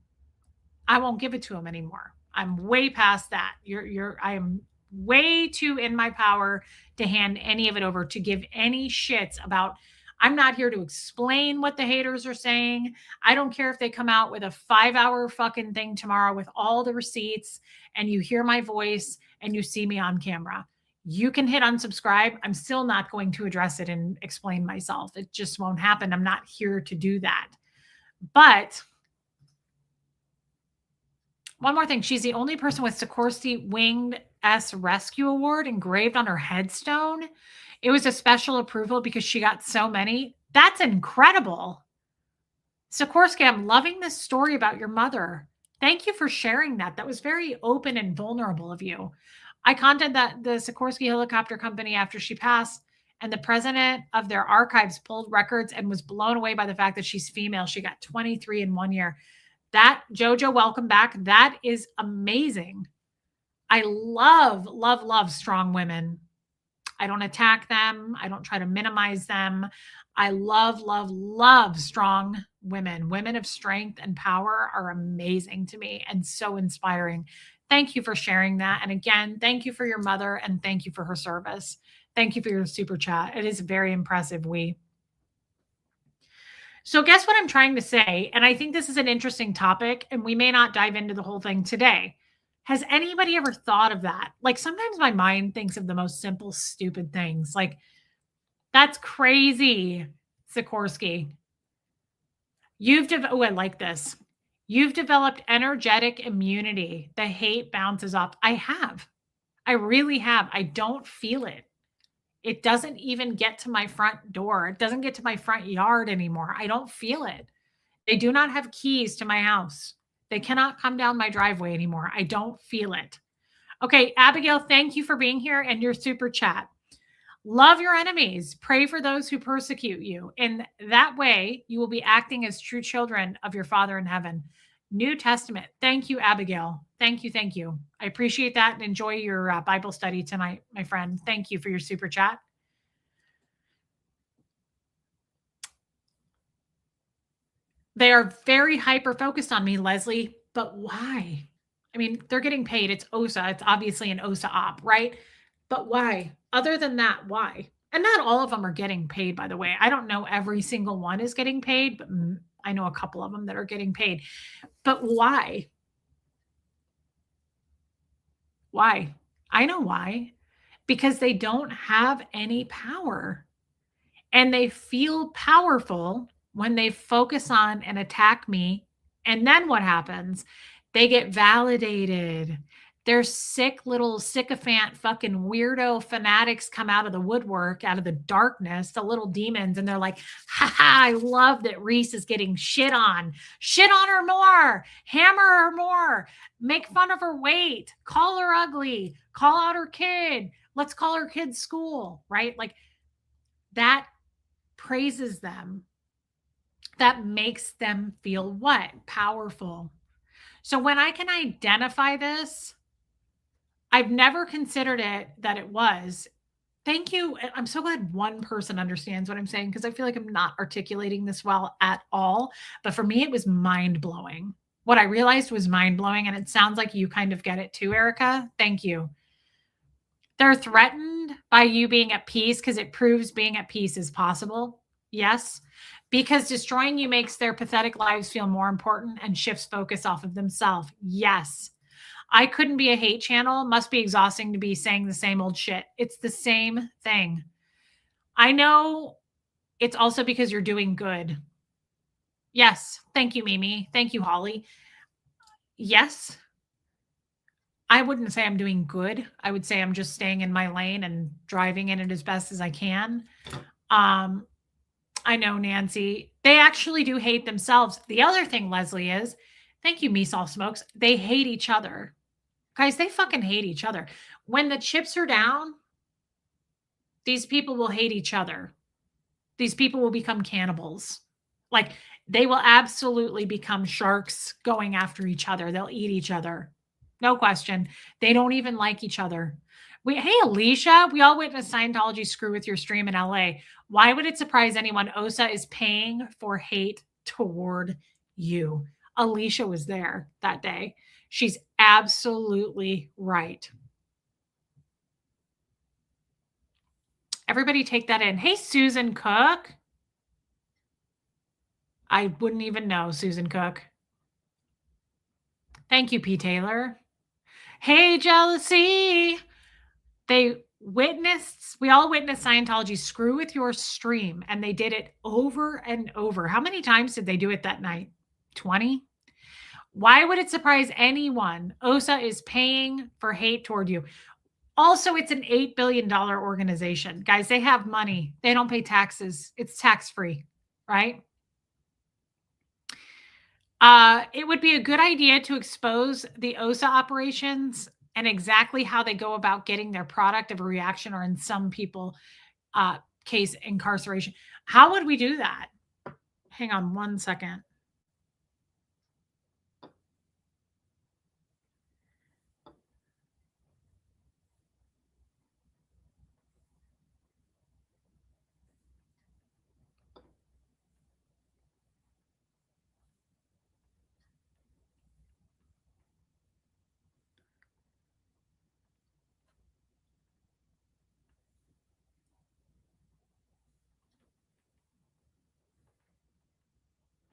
I won't give it to them anymore. I'm way past that. I am way too in my power to hand any of it over, to give any shits about I'm not here to explain what the haters are saying. I don't care if they come out with a 5-hour fucking thing tomorrow with all the receipts and you hear my voice and you see me on camera. You can hit unsubscribe. I'm still not going to address it and explain myself. It just won't happen. I'm not here to do that. But one more thing. She's the only person with Sikorsky Winged S Rescue Award engraved on her headstone. It was a special approval because she got so many. That's incredible. Sikorsky, I'm loving this story about your mother. Thank you for sharing that. That was very open and vulnerable of you. I contacted the Sikorsky Helicopter Company after she passed, and the president of their archives pulled records and was blown away by the fact that she's female. She got 23 in 1 year. That, Jojo, welcome back. That is amazing. I love, love, love strong women. I don't attack them. I don't try to minimize them. I love, love, love strong women. Women of strength and power are amazing to me and so inspiring. Thank you for sharing that. And again, thank you for your mother and thank you for her service. Thank you for your super chat. It is very impressive. So guess what I'm trying to say? And I think this is an interesting topic and we may not dive into the whole thing today. Has anybody ever thought of that? Like sometimes my mind thinks of the most simple, stupid things. Like, that's crazy, Sikorsky. I like this. You've developed energetic immunity. The hate bounces off. I have. I really have. I don't feel it. It doesn't even get to my front door. It doesn't get to my front yard anymore. I don't feel it. They do not have keys to my house. They cannot come down my driveway anymore. I don't feel it. Okay, Abigail, thank you for being here and your super chat. Love your enemies. Pray for those who persecute you. In that way, you will be acting as true children of your Father in heaven. New Testament. Thank you, Abigail. Thank you. Thank you. I appreciate that and enjoy your Bible study tonight, my friend. Thank you for your super chat. They are very hyper-focused on me, Leslie, but why? I mean, they're getting paid. It's OSA. It's obviously an OSA op, right? But why? Other than that, why? And not all of them are getting paid, by the way. I don't know every single one is getting paid, but I know a couple of them that are getting paid. But why? Why? I know why. Because they don't have any power. And they feel powerful when they focus on and attack me. And then what happens? They get validated. Their sick little sycophant fucking weirdo fanatics come out of the woodwork, out of the darkness, the little demons. And they're like, I love that Reese is getting shit on. Shit on her more. Hammer her more. Make fun of her weight. Call her ugly. Call out her kid. Let's call her kid school, right? Like that praises them. That makes them feel what? Powerful. So when I can identify this, I've never considered it that it was. Thank you. I'm so glad one person understands what I'm saying because I feel like I'm not articulating this well at all. But for me, it was mind-blowing. What I realized was mind-blowing, and it sounds like you kind of get it too, Erica. Thank you. They're threatened by you being at peace because it proves being at peace is possible. Yes. Because destroying you makes their pathetic lives feel more important and shifts focus off of themselves. Yes. I couldn't be a hate channel. Must be exhausting to be saying the same old shit. It's the same thing. I know it's also because you're doing good. Yes. Thank you, Mimi. Thank you, Holly. Yes. I wouldn't say I'm doing good. I would say I'm just staying in my lane and driving in it as best as I can. I know, Nancy. They actually do hate themselves. The other thing, Leslie, is, thank you, Meesall Smokes. They hate each other. Guys, they fucking hate each other. When the chips are down, these people will hate each other. These people will become cannibals. Like, they will absolutely become sharks going after each other. They'll eat each other. No question. They don't even like each other. Hey, Alicia, we all witnessed Scientology screw with your stream in LA. Why would it surprise anyone? OSA is paying for hate toward you. Alicia was there that day. She's absolutely right. Everybody take that in. Hey, Susan Cook. I wouldn't even know, Susan Cook. Thank you, P. Taylor. Hey, jealousy. We all witnessed Scientology screw with your stream, and they did it over and over. How many times did they do it that night? 20? Why would it surprise anyone? OSA is paying for hate toward you. Also, it's an $8 billion organization. Guys, they have money. They don't pay taxes. It's tax-free, right? It would be a good idea to expose the OSA operations and exactly how they go about getting their product of a reaction, or in some people case, incarceration. How would we do that? Hang on one second.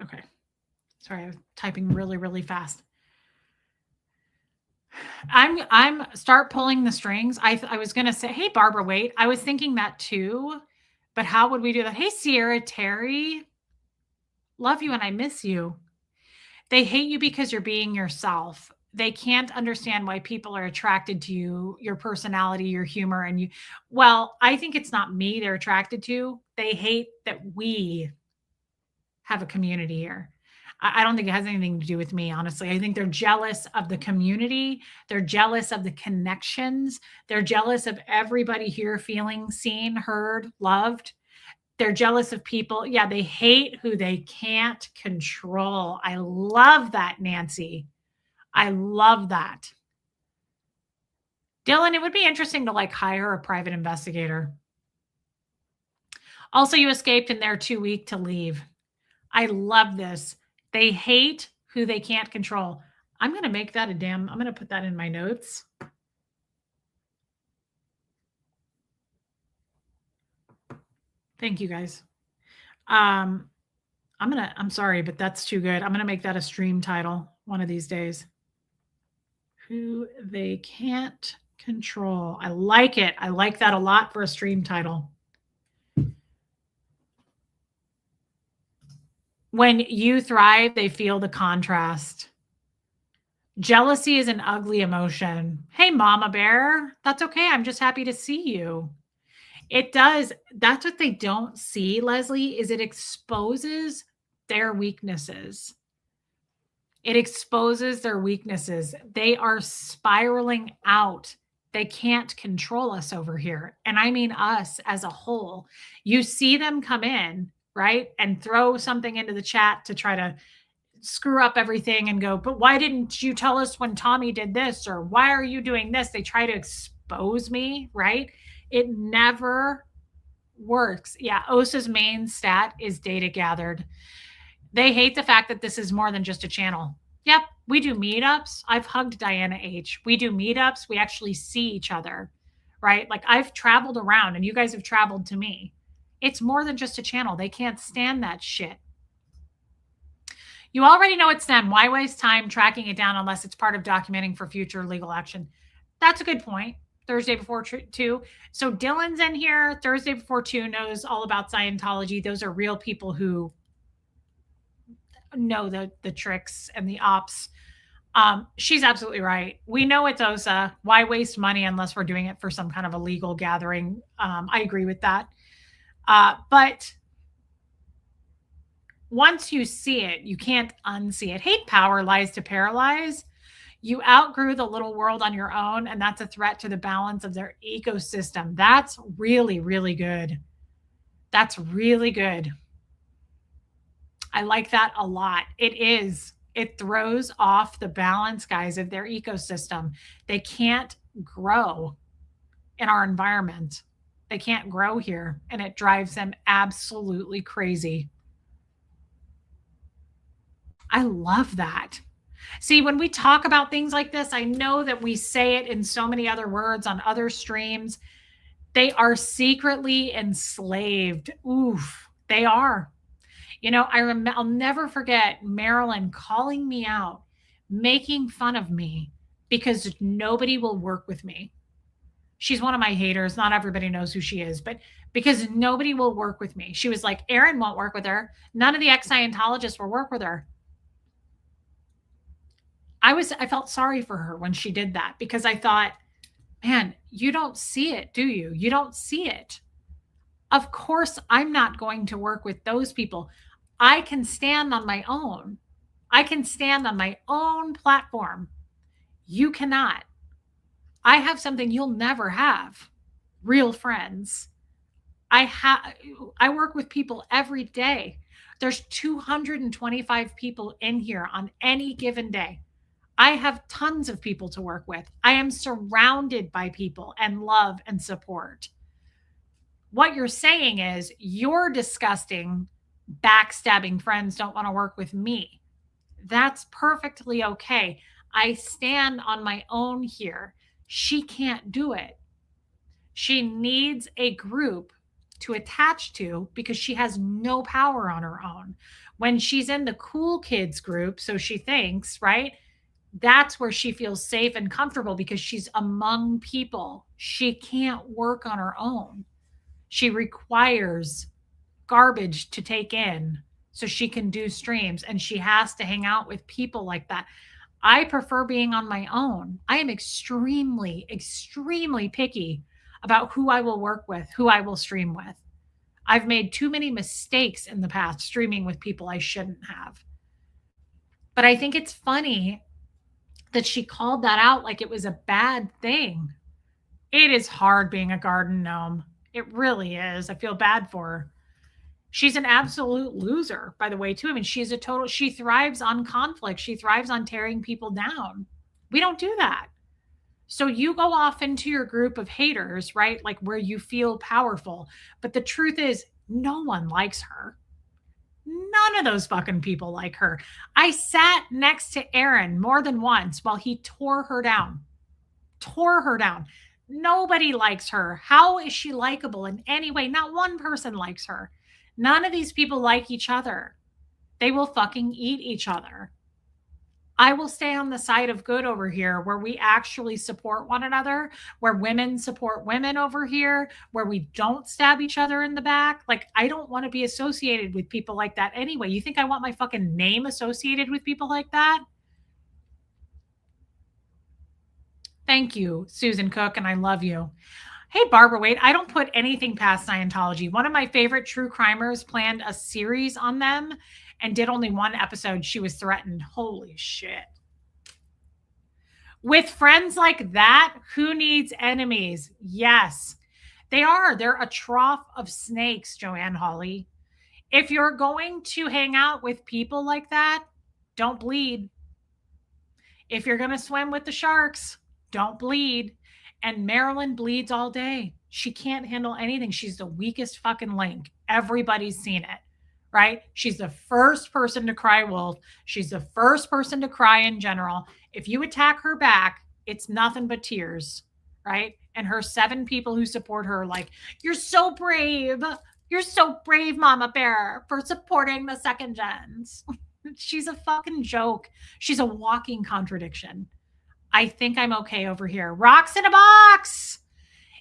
Okay. Sorry, I was typing really, really fast. I'm start pulling the strings. I was going to say, hey, Barbara, wait. I was thinking that too, but how would we do that? Hey, Sierra Terry, love you and I miss you. They hate you because you're being yourself. They can't understand why people are attracted to you, your personality, your humor, and you. Well, I think it's not me they're attracted to. They hate that we have a community here. I don't think it has anything to do with me, honestly. I think they're jealous of the community. They're jealous of the connections. They're jealous of everybody here feeling seen, heard, loved. They're jealous of people. Yeah, they hate who they can't control. I love that, Nancy. I love that. Dylan, it would be interesting to hire a private investigator. Also, you escaped and they're too weak to leave. I love this. They hate who they can't control. I'm going to make that I'm going to put that in my notes. Thank you, guys. I'm sorry, but that's too good. I'm going to make that a stream title one of these days. Who they can't control. I like it. I like that a lot for a stream title. When you thrive, they feel the contrast. Jealousy is an ugly emotion. Hey, Mama Bear, that's okay. I'm just happy to see you. It does. That's what they don't see, Leslie, is it exposes their weaknesses. It exposes their weaknesses. They are spiraling out. They can't control us over here. And I mean us as a whole. You see them come in, right? And throw something into the chat to try to screw up everything and go, but why didn't you tell us when Tommy did this? Or why are you doing this? They try to expose me, right? It never works. Yeah, OSA's main stat is data gathered. They hate the fact that this is more than just a channel. Yep, we do meetups. I've hugged Diana H. We do meetups. We actually see each other, right? I've traveled around and you guys have traveled to me. It's more than just a channel. They can't stand that shit. You already know it's them. Why waste time tracking it down unless it's part of documenting for future legal action? That's a good point. Thursday before 2. So Dylan's in here. Thursday before 2 knows all about Scientology. Those are real people who know the tricks and the ops. She's absolutely right. We know it's OSA. Why waste money unless we're doing it for some kind of a legal gathering? I agree with that. But once you see it, you can't unsee it. Hate power lies to paralyze. You outgrew the little world on your own, and that's a threat to the balance of their ecosystem. That's really, really good. That's really good. I like that a lot. It is. It throws off the balance, guys, of their ecosystem. They can't grow in our environment. They can't grow here, and it drives them absolutely crazy. I love that. See, when we talk about things like this, I know that we say it in so many other words on other streams. They are secretly enslaved. Oof, they are. I'll never forget Marilyn calling me out, making fun of me because nobody will work with me. She's one of my haters. Not everybody knows who she is, but because nobody will work with me. She was like, Aaron won't work with her. None of the ex-Scientologists will work with her. I felt sorry for her when she did that because I thought, man, you don't see it, do you? You don't see it. Of course, I'm not going to work with those people. I can stand on my own. I can stand on my own platform. You cannot. I have something you'll never have. Real friends. I work with people every day. There's 225 people in here on any given day. I have tons of people to work with. I am surrounded by people and love and support. What you're saying is your disgusting, backstabbing friends don't want to work with me. That's perfectly okay. I stand on my own here. She can't do it. She needs a group to attach to because she has no power on her own. When she's in the cool kids group, so she thinks, right? That's where she feels safe and comfortable because she's among people. She can't work on her own. She requires garbage to take in so she can do streams, and she has to hang out with people like that. I prefer being on my own. I am extremely, extremely picky about who I will work with, who I will stream with. I've made too many mistakes in the past streaming with people I shouldn't have. But I think it's funny that she called that out like it was a bad thing. It is hard being a garden gnome. It really is. I feel bad for her. She's an absolute loser, by the way, too. I mean, she thrives on conflict. She thrives on tearing people down. We don't do that. So you go off into your group of haters, right? Like where you feel powerful. But the truth is, no one likes her. None of those fucking people like her. I sat next to Aaron more than once while he tore her down. Tore her down. Nobody likes her. How is she likable in any way? Not one person likes her. None of these people like each other. They will fucking eat each other. I will stay on the side of good over here where we actually support one another, where women support women over here, where we don't stab each other in the back. Like, I don't want to be associated with people like that anyway. You think I want my fucking name associated with people like that? Thank you, Susan Cook, and I love you. Hey, Barbara Wade, I don't put anything past Scientology. One of my favorite true crimers planned a series on them and did only one episode. She was threatened. Holy shit. With friends like that, who needs enemies? Yes, they are. They're a trough of snakes, Joanne Hawley. If you're going to hang out with people like that, don't bleed. If you're going to swim with the sharks, don't bleed. And Marilyn bleeds all day. She can't handle anything. She's the weakest fucking link. Everybody's seen it, right? She's the first person to cry wolf. She's the first person to cry in general. If you attack her back, it's nothing but tears, right? And her 7 people who support her are like, you're so brave. You're so brave, Mama Bear, for supporting the second gens. She's a fucking joke. She's a walking contradiction. I think I'm okay over here. Rocks in a box.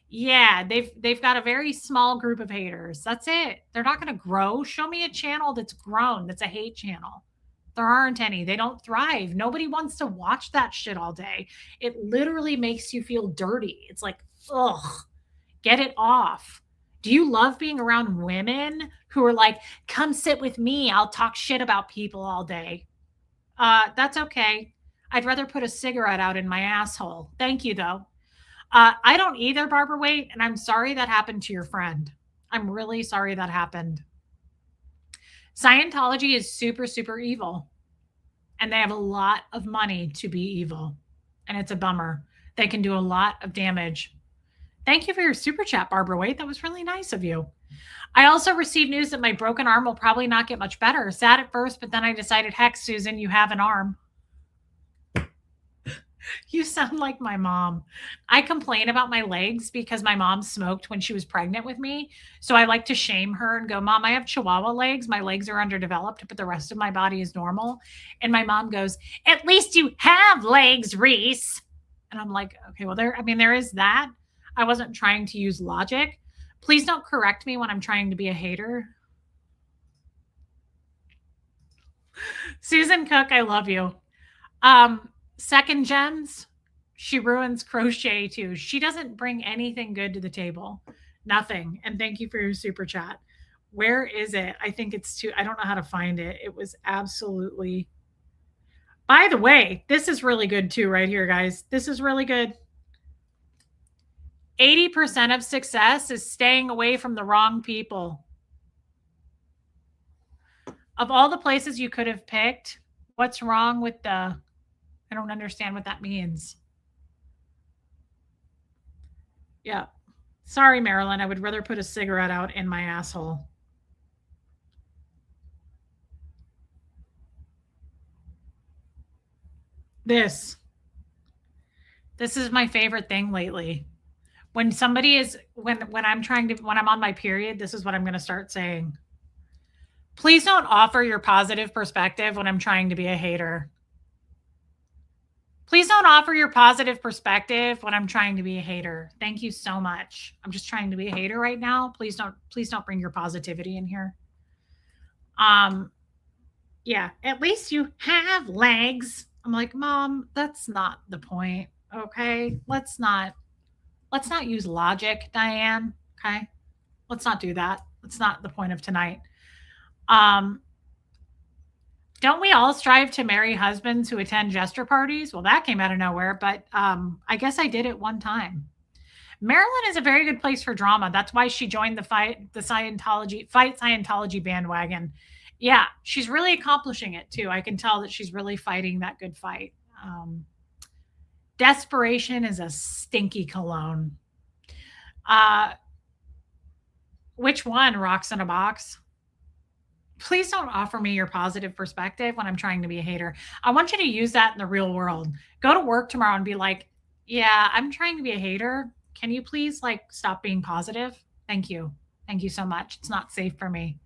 Yeah, they've got a very small group of haters. That's it. They're not going to grow. Show me a channel that's grown, that's a hate channel. There aren't any. They don't thrive. Nobody wants to watch that shit all day. It literally makes you feel dirty. It's like, ugh, get it off. Do you love being around women who are like, come sit with me. I'll talk shit about people all day. That's okay. I'd rather put a cigarette out in my asshole. Thank you, though. I don't either, Barbara Waite, and I'm sorry that happened to your friend. I'm really sorry that happened. Scientology is super, super evil, and they have a lot of money to be evil, and it's a bummer. They can do a lot of damage. Thank you for your super chat, Barbara Waite. That was really nice of you. I also received news that my broken arm will probably not get much better. Sad at first, but then I decided, heck, Susan, you have an arm. You sound like my mom. I complain about my legs because my mom smoked when she was pregnant with me. So I like to shame her and go, Mom, I have Chihuahua legs. My legs are underdeveloped, but the rest of my body is normal. And my mom goes, At least you have legs, Reese. And I'm like, okay, well, there is that. I wasn't trying to use logic. Please don't correct me when I'm trying to be a hater. Susan Cook, I love you. Second gens, she ruins crochet too. She doesn't bring anything good to the table. Nothing. And thank you for your super chat. Where is it? I think it's I don't know how to find it. It was absolutely. By the way, this is really good too, right here, guys. This is really good. 80% of success is staying away from the wrong people. Of all the places you could have picked, what's wrong with the I don't understand what that means. Yeah. Sorry, Marilyn. I would rather put a cigarette out in my asshole. This is my favorite thing lately. When somebody is when I'm on my period, this is what I'm going to start saying. Please don't offer your positive perspective when I'm trying to be a hater. Please don't offer your positive perspective when I'm trying to be a hater. Thank you so much. I'm just trying to be a hater right now. Please don't bring your positivity in here. Yeah, at least you have legs. I'm like, Mom, that's not the point. Okay. Let's not use logic, Diane. Okay. Let's not do that. That's not the point of tonight. Don't we all strive to marry husbands who attend jester parties? Well, that came out of nowhere, but I guess I did it one time. Maryland is a very good place for drama. That's why she joined the Scientology bandwagon. Yeah, she's really accomplishing it too. I can tell that she's really fighting that good fight. Desperation is a stinky cologne. Which one? Rocks in a box? Please don't offer me your positive perspective when I'm trying to be a hater. I want you to use that in the real world. Go to work tomorrow and be like, yeah, I'm trying to be a hater. Can you please stop being positive? Thank you. Thank you so much. It's not safe for me.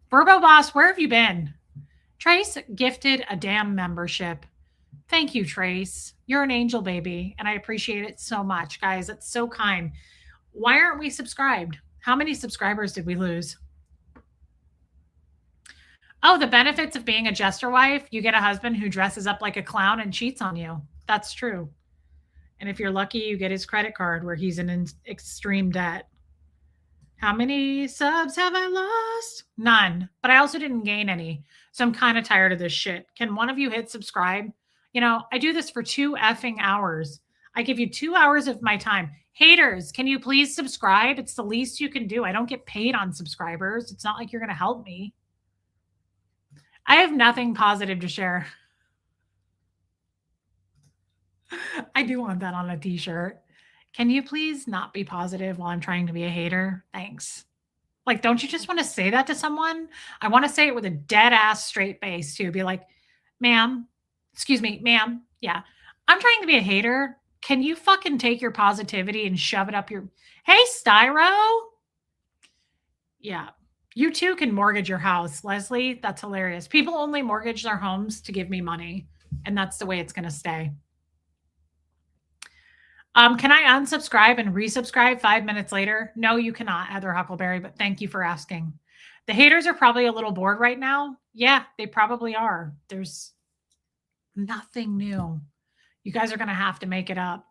Verbo Boss, where have you been? Trace gifted a damn membership. Thank you, Trace. You're an angel, baby. And I appreciate it so much, guys. It's so kind. Why aren't we subscribed? How many subscribers did we lose? Oh, the benefits of being a jester wife. You get a husband who dresses up like a clown and cheats on you. That's true. And if you're lucky, you get his credit card where he's in extreme debt. How many subs have I lost? None. But I also didn't gain any. So I'm kind of tired of this shit. Can one of you hit subscribe? I do this for 2 effing hours. I give you 2 hours of my time. Haters, can you please subscribe? It's the least you can do. I don't get paid on subscribers. It's not like you're going to help me. I have nothing positive to share. I do want that on a t-shirt. Can you please not be positive while I'm trying to be a hater? Thanks. Don't you just want to say that to someone? I want to say it with a dead ass straight face too. Be like, ma'am, excuse me, ma'am. Yeah, I'm trying to be a hater. Can you fucking take your positivity and shove it up your... Hey, Styro. Yeah. You too can mortgage your house, Leslie. That's hilarious. People only mortgage their homes to give me money. And that's the way it's going to stay. Can I unsubscribe and resubscribe 5 minutes later? No, you cannot, Heather Huckleberry, but thank you for asking. The haters are probably a little bored right now. Yeah, they probably are. There's nothing new. You guys are going to have to make it up.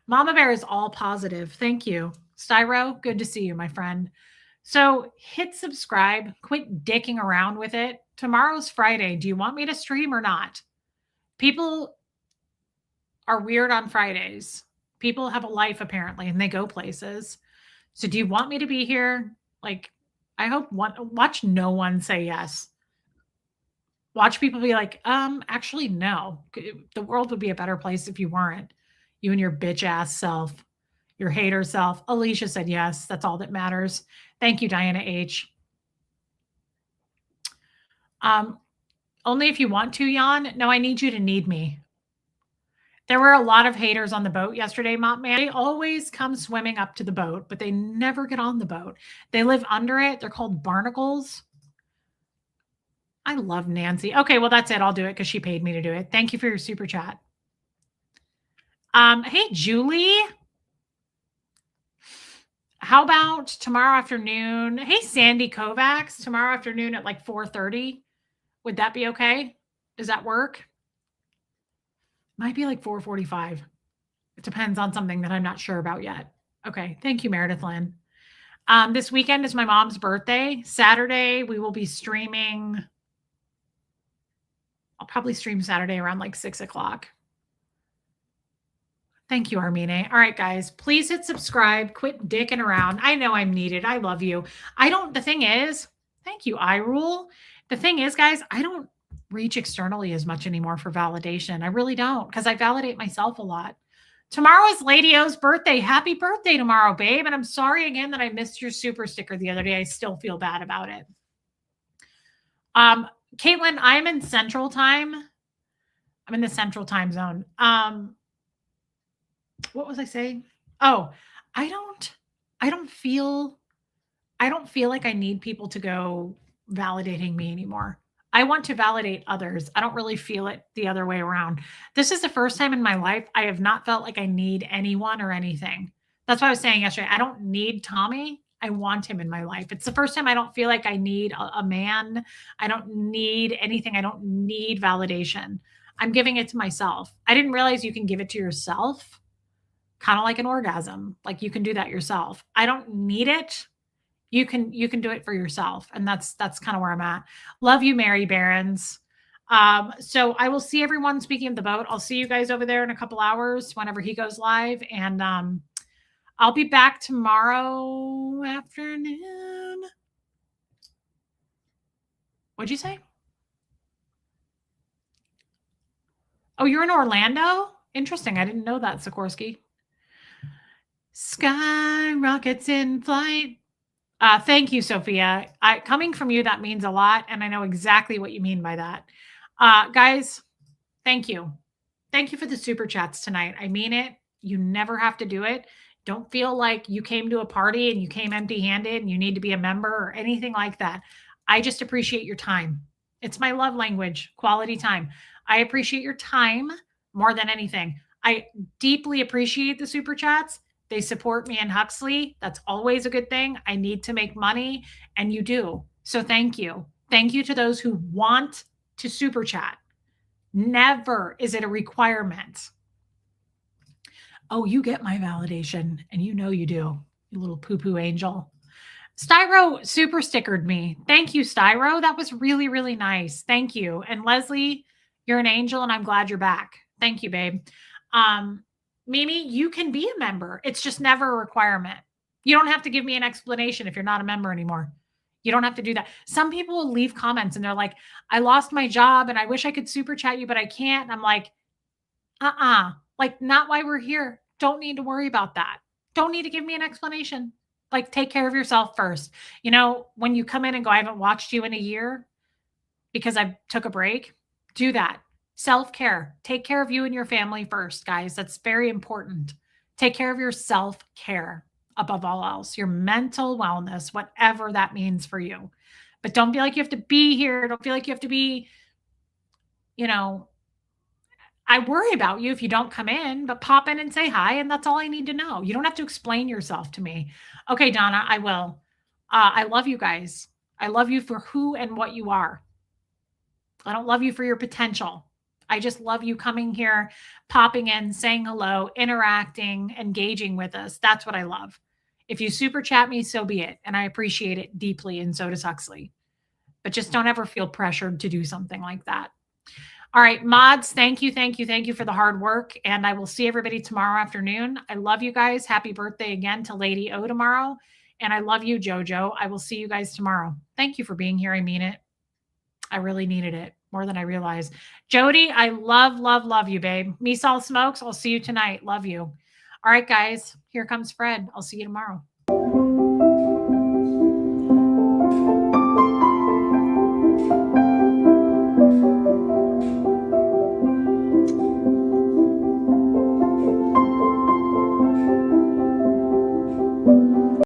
Mama Bear is all positive. Thank you. Styro, good to see you, my friend. So hit subscribe. Quit dicking around with it. Tomorrow's Friday. Do you want me to stream or not? People are weird on Fridays. People have a life apparently, and they go places. So do you want me to be here? I hope watch no one say yes. Watch people be like, actually, no. The world would be a better place if you weren't. You and your bitch ass self, your hater self. Alicia said yes. That's all that matters. Thank you, Diana H. Only if you want to, Jan. No, I need you to need me. There were a lot of haters on the boat yesterday, Mop Man. They always come swimming up to the boat, but they never get on the boat. They live under it. They're called barnacles. I love Nancy. Okay, well, that's it. I'll do it because she paid me to do it. Thank you for your super chat. Hey, Julie. How about tomorrow afternoon? Hey, Sandy Kovacs, tomorrow afternoon at like 4:30. Would that be okay? Does that work? Might be like 4:45. It depends on something that I'm not sure about yet. Okay. Thank you, Meredith Lynn. This weekend is my mom's birthday. Saturday, we will be streaming. I'll probably stream Saturday around like 6 o'clock. Thank you, Armine. All right, guys, please hit subscribe. Quit dicking around. I know I'm needed. I love you. The thing is, thank you, iRule. The thing is, guys, I don't reach externally as much anymore for validation. I really don't, because I validate myself a lot. Tomorrow is Lady O's birthday. Happy birthday tomorrow, babe. And I'm sorry again that I missed your super sticker the other day. I still feel bad about it. Caitlin, I'm in Central Time. I'm in the Central Time Zone. What was I saying? Oh, I don't feel like I need people to go validating me anymore. I want to validate others. I don't really feel it the other way around. This is the first time in my life I have not felt like I need anyone or anything. That's what I was saying yesterday. I don't need Tommy. I want him in my life. It's the first time I don't feel like I need a man. I don't need anything. I don't need validation. I'm giving it to myself. I didn't realize you can give it to yourself, kind of like an orgasm. Like you can do that yourself. I don't need it. You can do it for yourself. And that's kind of where I'm at. Love you, Mary Barons. So I will see everyone. Speaking of the boat, I'll see you guys over there in a couple hours whenever he goes live. And I'll be back tomorrow afternoon. What'd you say? Oh, you're in Orlando? Interesting. I didn't know that, Sikorsky. Sky rockets in flight. Thank you, Sophia. Coming from you, that means a lot. And I know exactly what you mean by that. Guys, thank you. Thank you for the super chats tonight. I mean it. You never have to do it. Don't feel like you came to a party and you came empty-handed and you need to be a member or anything like that. I just appreciate your time. It's my love language, quality time. I appreciate your time more than anything. I deeply appreciate the super chats. They support me and Huxley. That's always a good thing. I need to make money, and you do. So thank you. Thank you to those who want to super chat. Never is it a requirement. Oh, you get my validation, and you know you do, you little poo-poo angel. Styro super stickered me. Thank you, Styro. That was really, really nice. Thank you. And Leslie, you're an angel, and I'm glad you're back. Thank you, babe. Mimi, you can be a member. It's just never a requirement. You don't have to give me an explanation if you're not a member anymore. You don't have to do that. Some people will leave comments and they're like, I lost my job and I wish I could super chat you, but I can't. And I'm like, like not why we're here. Don't need to worry about that. Don't need to give me an explanation. Like take care of yourself first. You know, when you come in and go, I haven't watched you in a year because I took a break, do that. Self-care. Take care of you and your family first, guys. That's very important. Take care of your self-care above all else, your mental wellness, whatever that means for you. But don't feel like you have to be here. Don't feel like you have to be, I worry about you if you don't come in, but pop in and say hi. And that's all I need to know. You don't have to explain yourself to me. Okay, Donna, I will. I love you guys. I love you for who and what you are. I don't love you for your potential. I just love you coming here, popping in, saying hello, interacting, engaging with us. That's what I love. If you super chat me, so be it. And I appreciate it deeply. And so does Huxley. But just don't ever feel pressured to do something like that. All right, mods, thank you for the hard work. And I will see everybody tomorrow afternoon. I love you guys. Happy birthday again to Lady O tomorrow. And I love you, Jojo. I will see you guys tomorrow. Thank you for being here. I mean it. I really needed it more than I realized. Jody, I love you, babe. Me Salt Smokes, I'll see you tonight. Love you. All right, guys, here comes Fred. I'll see you tomorrow.